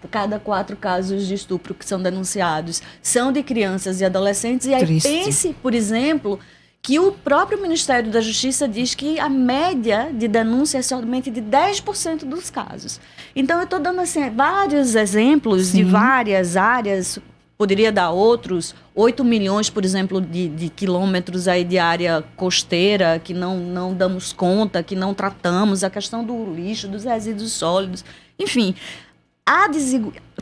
cada 4 casos de estupro que são denunciados são de crianças e adolescentes. E aí pense, por exemplo, que o próprio Ministério da Justiça diz que a média de denúncia é somente de 10% dos casos. Então, eu estou dando assim, vários exemplos de várias áreas. Poderia dar outros, 8 milhões, por exemplo, de quilômetros aí de área costeira que não damos conta, que não tratamos, a questão do lixo, dos resíduos sólidos. Enfim,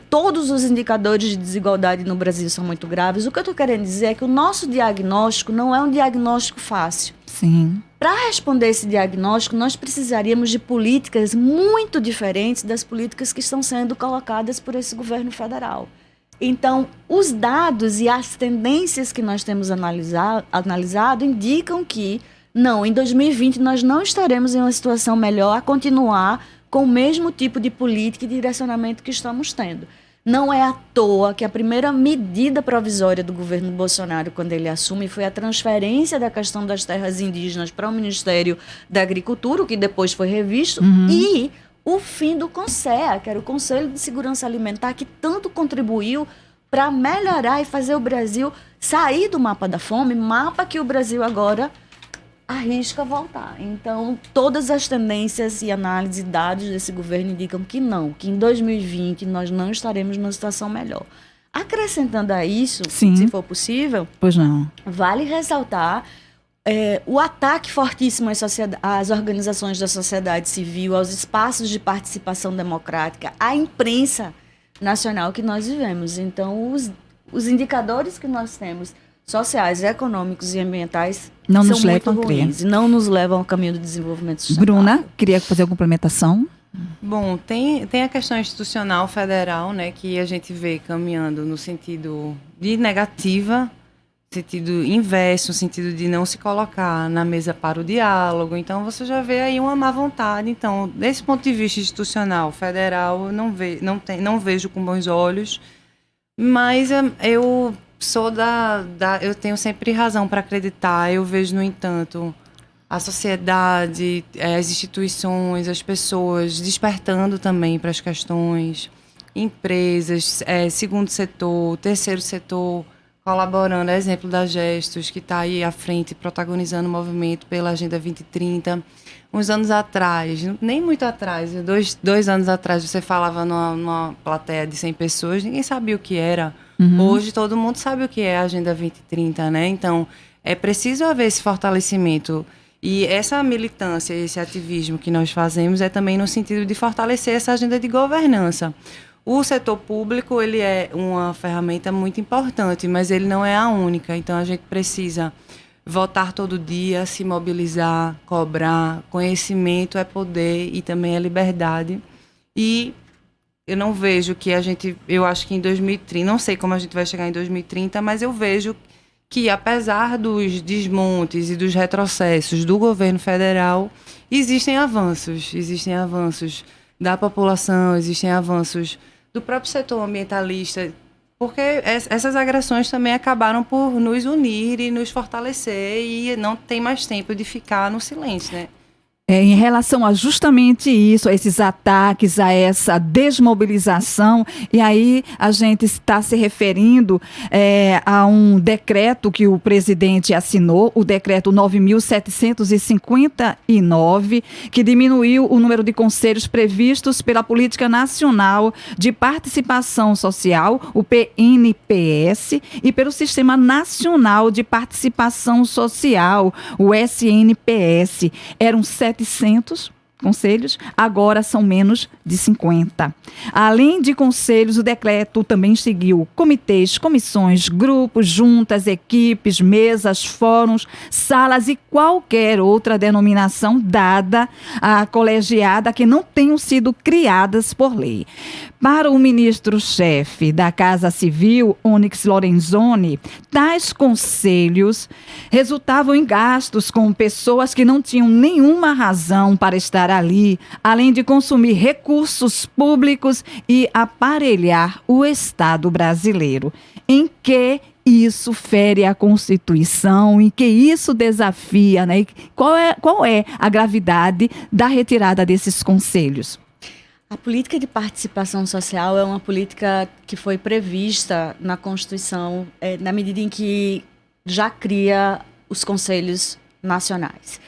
todos os indicadores de desigualdade no Brasil são muito graves. O que eu estou querendo dizer é que o nosso diagnóstico não é um diagnóstico fácil. Sim. Para responder esse diagnóstico, nós precisaríamos de políticas muito diferentes das políticas que estão sendo colocadas por esse governo federal. Então, os dados e as tendências que nós temos analisado indicam que, não, em 2020 nós não estaremos em uma situação melhor a continuar com o mesmo tipo de política e direcionamento que estamos tendo. Não é à toa que a primeira medida provisória do governo Bolsonaro, quando ele assume, foi a transferência da questão das terras indígenas para o Ministério da Agricultura, o que depois foi revisto, e o fim do CONSEA, que era o Conselho de Segurança Alimentar, que tanto contribuiu para melhorar e fazer o Brasil sair do mapa da fome, mapa que o Brasil agora arrisca voltar. Então, todas as tendências e análises e dados desse governo indicam que não, que em 2020 nós não estaremos numa situação melhor. Acrescentando a isso, se for possível, pois não, vale ressaltar o ataque fortíssimo às organizações da sociedade civil, aos espaços de participação democrática, à imprensa nacional que nós vivemos. Então, os indicadores que nós temos, sociais, econômicos e ambientais, não são nos levam muito a crer. ruins, não nos levam ao caminho do desenvolvimento sustentável. Bruna, queria fazer uma complementação? Bom, tem a questão institucional federal, né, que a gente vê caminhando no sentido de negativa, sentido inverso, no sentido de não se colocar na mesa para o diálogo. Então, você já vê aí uma má vontade. Então, desse ponto de vista institucional federal, eu não vejo com bons olhos, mas eu sou eu tenho sempre razão para acreditar. Eu vejo, no entanto, a sociedade, as instituições, as pessoas despertando também para as questões, empresas, segundo setor, terceiro setor, colaborando. Exemplo da Gestos, que está aí à frente, protagonizando o movimento pela Agenda 2030. Uns anos atrás, nem muito atrás, dois anos atrás, você falava numa plateia de 100 pessoas, ninguém sabia o que era. Hoje todo mundo sabe o que é a Agenda 2030, né? Então, é preciso haver esse fortalecimento. E essa militância, esse ativismo que nós fazemos é também no sentido de fortalecer essa agenda de governança. O setor público, ele é uma ferramenta muito importante, mas ele não é a única. Então, a gente precisa votar todo dia, se mobilizar, cobrar. Conhecimento é poder e também é liberdade. E eu não vejo que eu acho que em 2030, não sei como a gente vai chegar em 2030, mas eu vejo que, apesar dos desmontes e dos retrocessos do governo federal, existem avanços da população, existem avanços do próprio setor ambientalista, porque essas agressões também acabaram por nos unir e nos fortalecer, e não tem mais tempo de ficar no silêncio, né? Em relação a justamente isso, a esses ataques, a essa desmobilização, e aí a gente está se referindo a um decreto que o presidente assinou, o decreto 9.759, que diminuiu o número de conselhos previstos pela Política Nacional de Participação Social, o PNPS, e pelo Sistema Nacional de Participação Social, o SNPS. Eram 700 conselhos, agora são menos de 50. Além de conselhos, o decreto também seguiu comitês, comissões, grupos, juntas, equipes, mesas, fóruns, salas e qualquer outra denominação dada à colegiada que não tenham sido criadas por lei. Para o ministro-chefe da Casa Civil, Onyx Lorenzoni, tais conselhos resultavam em gastos com pessoas que não tinham nenhuma razão para estar ali, além de consumir recursos públicos e aparelhar o Estado brasileiro. Em que isso fere a Constituição, em que isso desafia, né? Qual é a gravidade da retirada desses conselhos? A política de participação social é uma política que foi prevista na Constituição, na medida em que já cria os conselhos nacionais.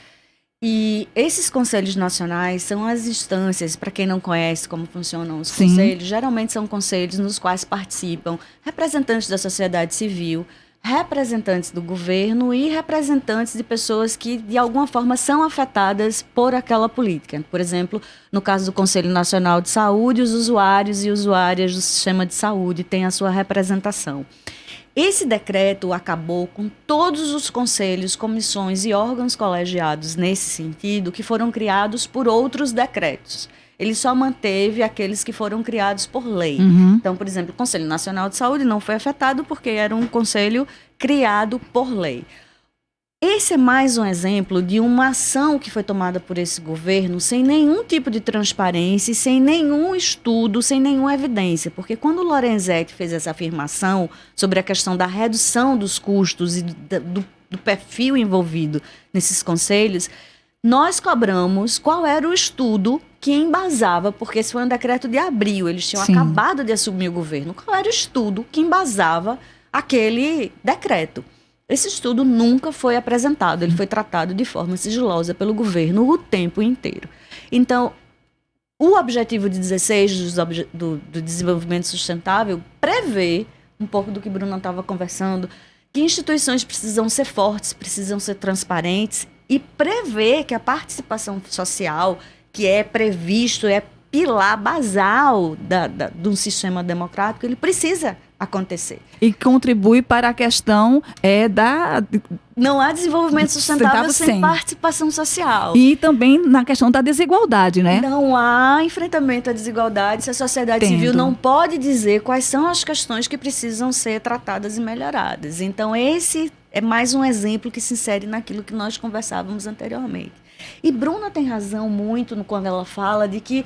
E esses conselhos nacionais são as instâncias, para quem não conhece como funcionam os conselhos, geralmente são conselhos nos quais participam representantes da sociedade civil, representantes do governo e representantes de pessoas que, de alguma forma, são afetadas por aquela política. Por exemplo, no caso do Conselho Nacional de Saúde, os usuários e usuárias do sistema de saúde têm a sua representação. Esse decreto acabou com todos os conselhos, comissões e órgãos colegiados nesse sentido que foram criados por outros decretos. ele só manteve aqueles que foram criados por lei. Então, por exemplo, o Conselho Nacional de Saúde não foi afetado porque era um conselho criado por lei. Esse é mais um exemplo de uma ação que foi tomada por esse governo sem nenhum tipo de transparência, sem nenhum estudo, sem nenhuma evidência. Porque quando o Lorenzetti fez essa afirmação sobre a questão da redução dos custos e do perfil envolvido nesses conselhos, nós cobramos qual era o estudo que embasava, porque esse foi um decreto de abril, eles tinham acabado de assumir o governo, qual era o estudo que embasava aquele decreto. Esse estudo nunca foi apresentado, ele foi tratado de forma sigilosa pelo governo o tempo inteiro. Então, o objetivo de 16 do desenvolvimento sustentável prevê, um pouco do que Bruna estava conversando, que instituições precisam ser fortes, precisam ser transparentes e prevê que a participação social, que é previsto, é pilar basal de um sistema democrático, ele precisa acontecer. E contribui para a questão Não há desenvolvimento sustentável sem participação social. E também na questão da desigualdade, né? Não há enfrentamento à desigualdade se a sociedade civil não pode dizer quais são as questões que precisam ser tratadas e melhoradas. Então, esse é mais um exemplo que se insere naquilo que nós conversávamos anteriormente. E Bruna tem razão muito quando ela fala de que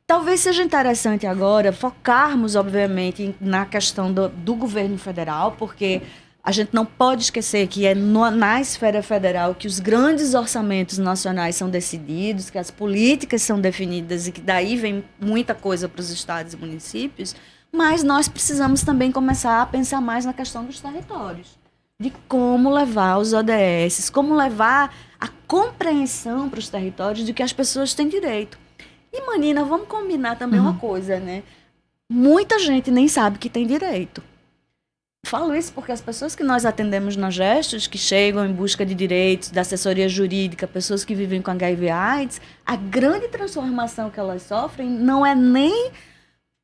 talvez seja interessante agora focarmos, obviamente, na questão do governo federal, porque a gente não pode esquecer que é na esfera federal que os grandes orçamentos nacionais são decididos, que as políticas são definidas e que daí vem muita coisa para os estados e municípios, mas nós precisamos também começar a pensar mais na questão dos territórios, de como levar os ODS, como levar a compreensão para os territórios de que as pessoas têm direito. E, Manina, vamos combinar também uma coisa, né? Muita gente nem sabe que tem direito. Falo isso porque as pessoas que nós atendemos na Gestos, que chegam em busca de direitos, da assessoria jurídica, pessoas que vivem com HIV/AIDS, a grande transformação que elas sofrem não é nem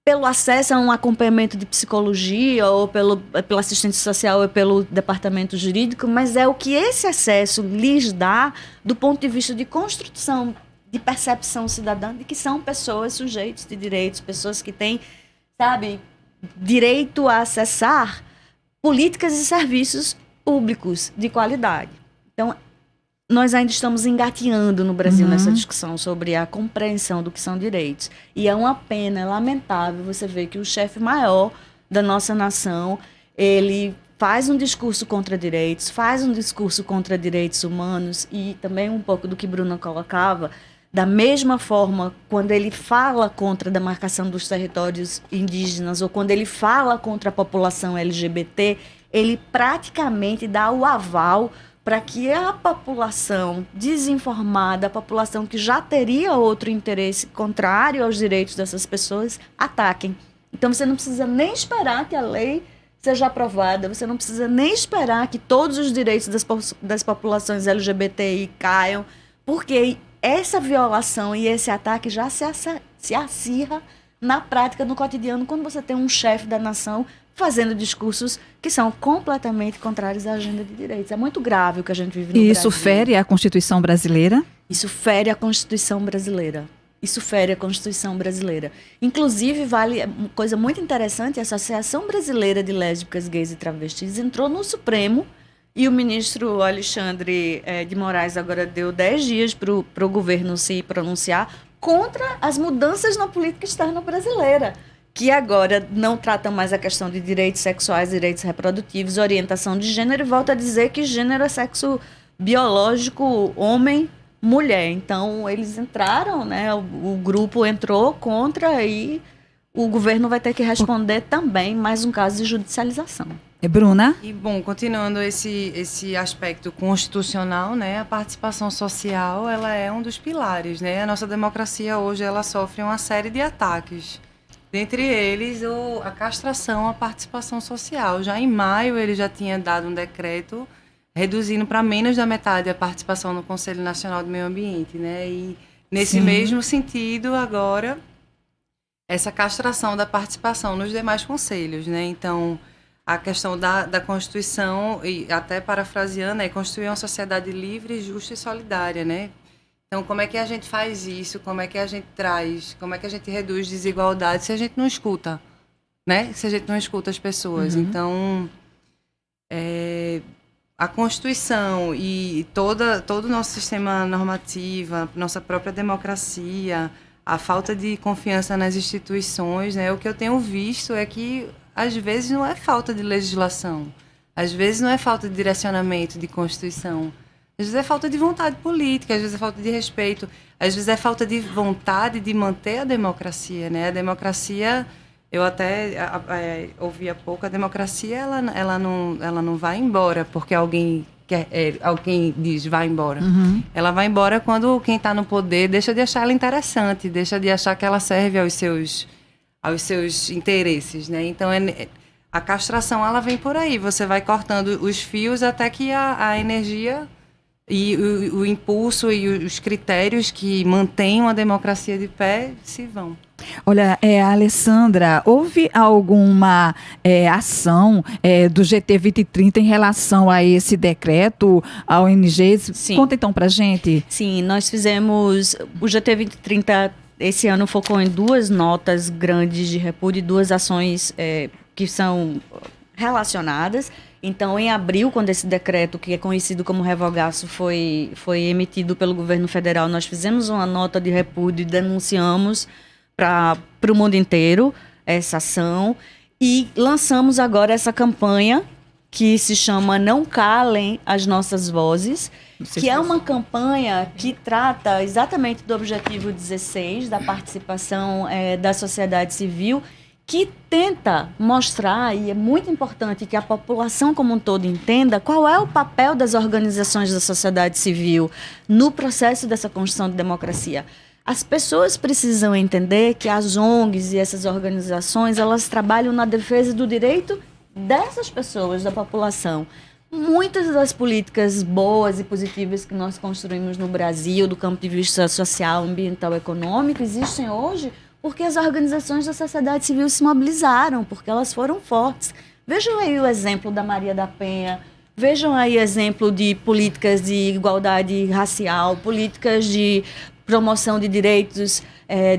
pelo acesso a um acompanhamento de psicologia, ou pelo assistente social, ou pelo departamento jurídico, mas é o que esse acesso lhes dá do ponto de vista de construção de percepção cidadã de que são pessoas sujeitos de direitos, pessoas que têm, sabe, direito a acessar políticas e serviços públicos de qualidade. Então, nós ainda estamos engateando no Brasil nessa discussão sobre a compreensão do que são direitos. E é uma pena, é lamentável você ver que o chefe maior da nossa nação, ele faz um discurso contra direitos, faz um discurso contra direitos humanos e também um pouco do que Bruna colocava. Da mesma forma, quando ele fala contra a demarcação dos territórios indígenas ou quando ele fala contra a população LGBT, ele praticamente dá o aval para que a população desinformada, a população que já teria outro interesse contrário aos direitos dessas pessoas, ataquem. Então você não precisa nem esperar que a lei seja aprovada, você não precisa nem esperar que todos os direitos das populações LGBTI caiam, porque essa violação e esse ataque já se acirra na prática, no cotidiano, quando você tem um chefe da nação fazendo discursos que são completamente contrários à agenda de direitos. É muito grave o que a gente vive no Brasil. E isso fere a Constituição brasileira? Isso fere a Constituição brasileira. Isso fere a Constituição brasileira. Inclusive, vale uma coisa muito interessante, a Associação Brasileira de Lésbicas, Gays e Travestis entrou no Supremo. E o ministro Alexandre de Moraes agora deu 10 dias para o governo se pronunciar contra as mudanças na política externa brasileira, que agora não tratam mais a questão de direitos sexuais, direitos reprodutivos, orientação de gênero, e volta a dizer que gênero é sexo biológico, homem, mulher. Então, eles entraram, né? O grupo entrou contra e o governo vai ter que responder também mais um caso de judicialização. Bruna? E, bom, continuando esse aspecto constitucional, né, a participação social, ela é um dos pilares, né? A nossa democracia hoje, ela sofre uma série de ataques. Dentre eles, a castração à participação social. Já em maio, ele já tinha dado um decreto reduzindo para menos da metade a participação no Conselho Nacional do Meio Ambiente, né? E, nesse mesmo sentido, agora, essa castração da participação nos demais conselhos, né? Então, a questão da Constituição, e até parafraseando, é construir uma sociedade livre, justa e solidária, né? Então, como é que a gente faz isso? Como é que a gente traz? Como é que a gente reduz desigualdade se a gente não escuta, né? Se a gente não escuta as pessoas. Então, a Constituição e todo o nosso sistema normativo, nossa própria democracia, a falta de confiança nas instituições, né? O que eu tenho visto é que, às vezes, não é falta de legislação, às vezes não é falta de direcionamento de Constituição, às vezes é falta de vontade política, às vezes é falta de respeito, às vezes é falta de vontade de manter a democracia, né? A democracia, eu até ouvi há pouco, a democracia ela não vai embora porque alguém diz vai embora. Ela vai embora quando quem está no poder deixa de achar ela interessante, deixa de achar que ela serve aos seus interesses, né? Então, a castração ela vem por aí, você vai cortando os fios até que a energia e o impulso e os critérios que mantêm uma democracia de pé se vão. Olha, Alessandra, houve alguma ação do GT 2030 em relação a esse decreto, a ONGs? Sim. Conta então pra gente. Sim, nós fizemos, o GT 2030 esse ano focou em 2 notas grandes de repúdio e 2 ações que são relacionadas. Então, em abril, quando esse decreto, que é conhecido como revogaço, foi emitido pelo governo federal, nós fizemos uma nota de repúdio e denunciamos para o mundo inteiro essa ação. E lançamos agora essa campanha que se chama Não Calem as Nossas Vozes, que é uma campanha que trata exatamente do objetivo 16, da participação da sociedade civil, que tenta mostrar, e é muito importante que a população como um todo entenda, qual é o papel das organizações da sociedade civil no processo dessa construção de democracia. As pessoas precisam entender que as ONGs e essas organizações, elas trabalham na defesa do direito dessas pessoas, da população. Muitas das políticas boas e positivas que nós construímos no Brasil, do campo de vista social, ambiental, econômico, existem hoje porque as organizações da sociedade civil se mobilizaram, porque elas foram fortes. Vejam aí o exemplo da Maria da Penha, vejam aí o exemplo de políticas de igualdade racial, políticas de promoção de direitos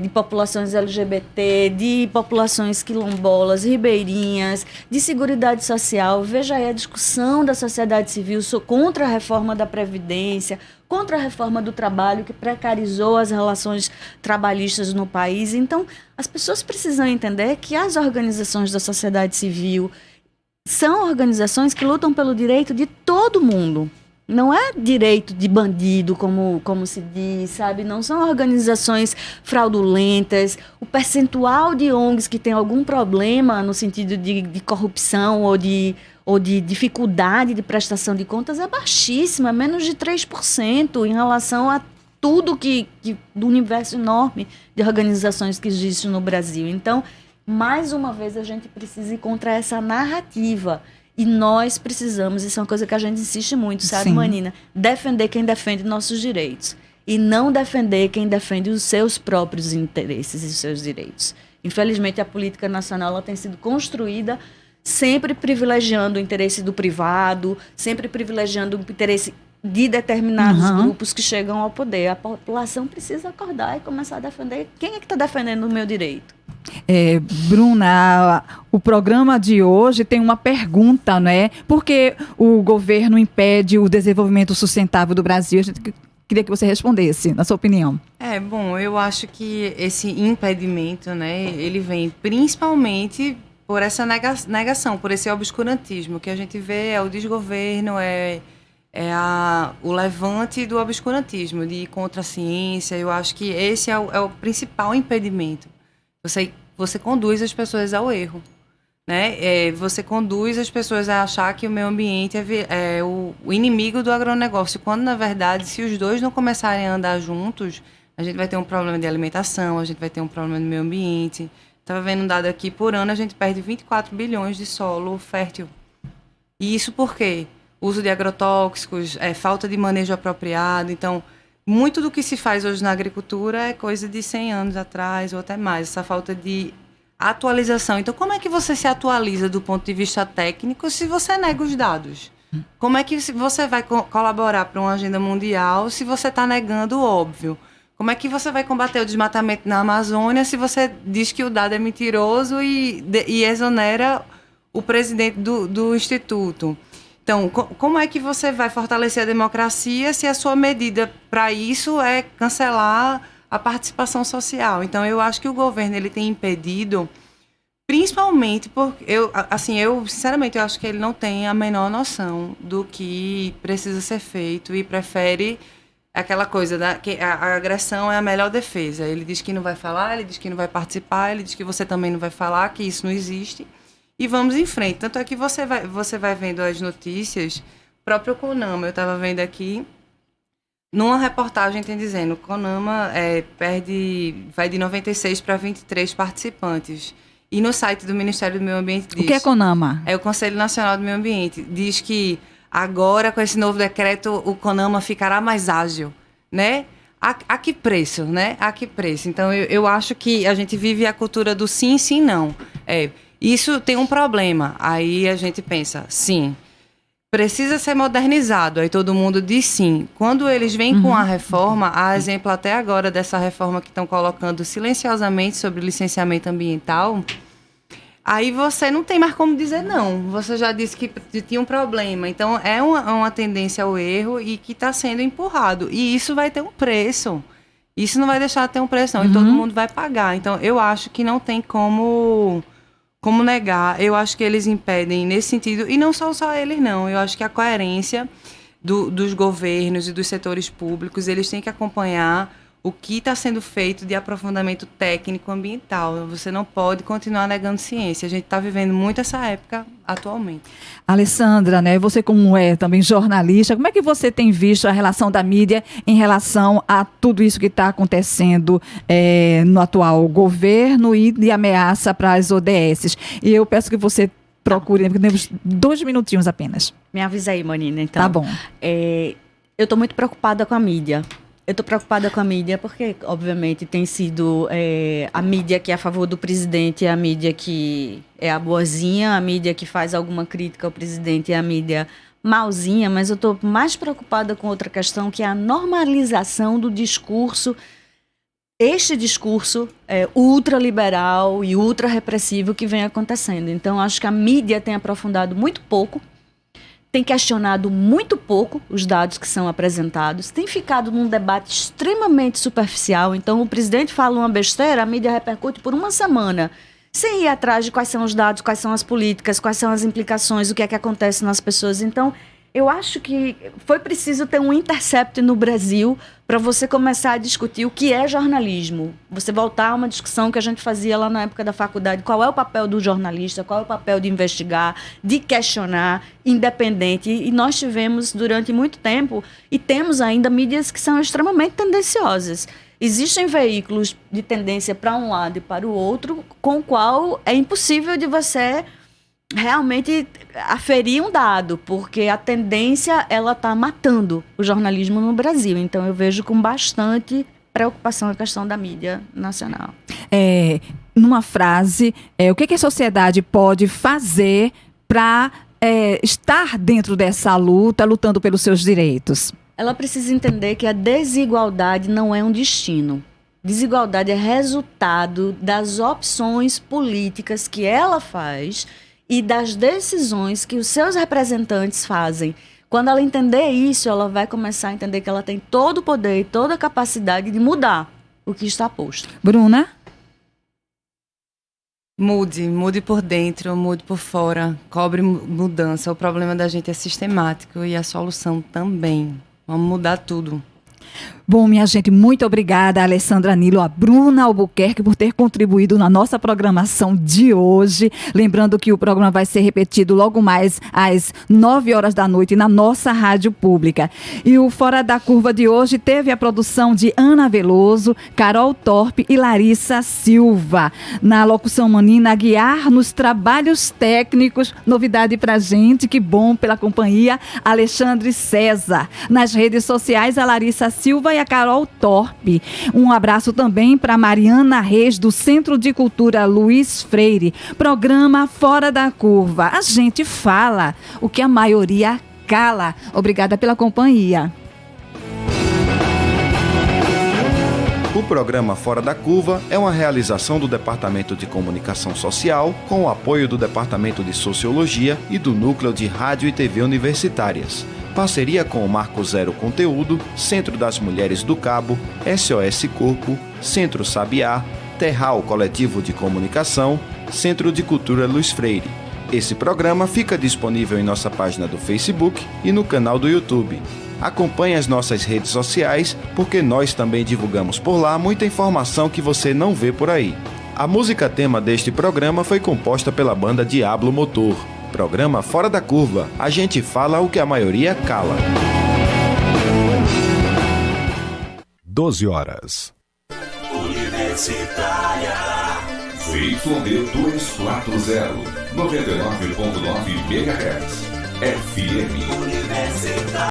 de populações LGBT, de populações quilombolas, ribeirinhas, de seguridade social. Veja aí a discussão da sociedade civil contra a reforma da Previdência, contra a reforma do trabalho, que precarizou as relações trabalhistas no país. Então, as pessoas precisam entender que as organizações da sociedade civil são organizações que lutam pelo direito de todo mundo. Não é direito de bandido, como se diz, sabe? Não são organizações fraudulentas. O percentual de ONGs que tem algum problema no sentido de corrupção ou de dificuldade de prestação de contas é baixíssimo, é menos de 3% em relação a tudo do universo enorme de organizações que existe no Brasil. Então, mais uma vez, a gente precisa ir contra essa narrativa. E nós precisamos, isso é uma coisa que a gente insiste muito, sabe, Sim. Manina? Defender quem defende nossos direitos. E não defender quem defende os seus próprios interesses e os seus direitos. Infelizmente, a política nacional ela tem sido construída sempre privilegiando o interesse do privado, sempre privilegiando o interesse de determinados grupos que chegam ao poder. A população precisa acordar e começar a defender. Quem é que está defendendo o meu direito? Bruna, o programa de hoje tem uma pergunta, né? Por que o governo impede o desenvolvimento sustentável do Brasil? A gente queria que você respondesse, na sua opinião. Bom, eu acho que esse impedimento, né, ele vem principalmente por essa negação, por esse obscurantismo que a gente vê, é o desgoverno, o levante do obscurantismo, de ir contra a ciência. Eu acho que esse é o principal impedimento. Você conduz as pessoas ao erro, né? Você conduz as pessoas a achar que o meio ambiente é o inimigo do agronegócio, quando, na verdade, se os dois não começarem a andar juntos, a gente vai ter um problema de alimentação, a gente vai ter um problema do meio ambiente. Estava vendo um dado aqui, por ano a gente perde 24 bilhões de solo fértil. E isso por quê? Uso de agrotóxicos, falta de manejo apropriado. Então, muito do que se faz hoje na agricultura é coisa de 100 anos atrás ou até mais, essa falta de atualização. Então, como é que você se atualiza do ponto de vista técnico se você nega os dados? Como é que você vai colaborar para uma agenda mundial se você está negando o óbvio? Como é que você vai combater o desmatamento na Amazônia se você diz que o dado é mentiroso e exonera o presidente do Instituto? Então, como é que você vai fortalecer a democracia se a sua medida para isso é cancelar a participação social? Então, eu acho que o governo ele tem impedido, principalmente porque eu sinceramente eu acho que ele não tem a menor noção do que precisa ser feito e prefere aquela coisa que a agressão é a melhor defesa. Ele diz que não vai falar, ele diz que não vai participar, ele diz que você também não vai falar, que isso não existe. E vamos em frente. Tanto é que você vai vendo as notícias, o próprio CONAMA, eu estava vendo aqui, numa reportagem tem dizendo, CONAMA vai de 96 para 23 participantes. E no site do Ministério do Meio Ambiente diz... O que é CONAMA? É o Conselho Nacional do Meio Ambiente. Diz que agora, com esse novo decreto, o CONAMA ficará mais ágil, né? A que preço, né? A que preço? Então, eu acho que a gente vive a cultura do sim, sim, não. Isso tem um problema. Aí a gente pensa, sim, precisa ser modernizado. Aí todo mundo diz sim. Quando eles vêm com a reforma, há exemplo até agora dessa reforma que estão colocando silenciosamente sobre licenciamento ambiental, aí você não tem mais como dizer não. Você já disse que tinha um problema. Então, é uma tendência ao erro e que está sendo empurrado. E isso vai ter um preço. Isso não vai deixar de ter um preço, não. E todo mundo vai pagar. Então, eu acho que não tem como negar. Eu acho que eles impedem nesse sentido. E não só eles, não. Eu acho que a coerência dos governos e dos setores públicos, eles têm que acompanhar o que está sendo feito de aprofundamento técnico ambiental. Você não pode continuar negando ciência. A gente está vivendo muito essa época atualmente. Alessandra, né, você como é também jornalista, como é que você tem visto a relação da mídia em relação a tudo isso que está acontecendo no atual governo e de ameaça para as ODS? E eu peço que você procure, porque temos 2 minutinhos apenas. Me avisa aí, Manina, então. Tá bom. Eu estou muito preocupada com a mídia. Eu estou preocupada com a mídia porque, obviamente, tem sido a mídia que é a favor do presidente, a mídia que é a boazinha, a mídia que faz alguma crítica ao presidente, a mídia malzinha, mas eu estou mais preocupada com outra questão, que é a normalização do discurso, este discurso ultraliberal e ultra-repressivo que vem acontecendo. Então, acho que a mídia tem aprofundado muito pouco, tem questionado muito pouco os dados que são apresentados, tem ficado num debate extremamente superficial. Então, o presidente fala uma besteira, a mídia repercute por uma semana, sem ir atrás de quais são os dados, quais são as políticas, quais são as implicações, o que é que acontece nas pessoas. Então, eu acho que foi preciso ter um intercept no Brasil para você começar a discutir o que é jornalismo. Você voltar a uma discussão que a gente fazia lá na época da faculdade. Qual é o papel do jornalista? Qual é o papel de investigar, de questionar, independente? E nós tivemos durante muito tempo, e temos ainda, mídias que são extremamente tendenciosas. Existem veículos de tendência para um lado e para o outro, com o qual é impossível de você realmente aferir um dado, porque a tendência ela está matando o jornalismo no Brasil. Então eu vejo com bastante preocupação a questão da mídia nacional. Numa frase, o que a sociedade pode fazer para estar dentro dessa luta, lutando pelos seus direitos? Ela precisa entender que a desigualdade não é um destino. Desigualdade é resultado das opções políticas que ela faz e das decisões que os seus representantes fazem. Quando ela entender isso, ela vai começar a entender que ela tem todo o poder e toda a capacidade de mudar o que está posto. Bruna? Mude por dentro, mude por fora, cobre mudança. O problema da gente é sistemático e a solução também. Vamos mudar tudo. Bom, minha gente, muito obrigada a Alessandra Nilo, a Bruna Albuquerque por ter contribuído na nossa programação de hoje. Lembrando que o programa vai ser repetido logo mais às 9 horas da noite na nossa rádio pública. E o Fora da Curva de hoje teve a produção de Ana Veloso, Carol Torpe e Larissa Silva. Na locução Manina Aguiar, nos trabalhos técnicos, novidade pra gente, que bom pela companhia, Alexandre César. Nas redes sociais, a Larissa Silva e a Carol Torpe. Um abraço também para Mariana Reis, do Centro de Cultura Luiz Freire. Programa Fora da Curva. A gente fala o que a maioria cala. Obrigada pela companhia. O programa Fora da Curva é uma realização do Departamento de Comunicação Social com o apoio do Departamento de Sociologia e do Núcleo de Rádio e TV Universitárias. Parceria com o Marco Zero Conteúdo, Centro das Mulheres do Cabo, SOS Corpo, Centro Sabiá, Terral Coletivo de Comunicação, Centro de Cultura Luiz Freire. Esse programa fica disponível em nossa página do Facebook e no canal do YouTube. Acompanhe as nossas redes sociais, porque nós também divulgamos por lá muita informação que você não vê por aí. A música tema deste programa foi composta pela banda Diablo Motor. Programa Fora da Curva. A gente fala o que a maioria cala. 12 horas. Universitária. ZYD 240, 99.9 MHz. FM. Universitária.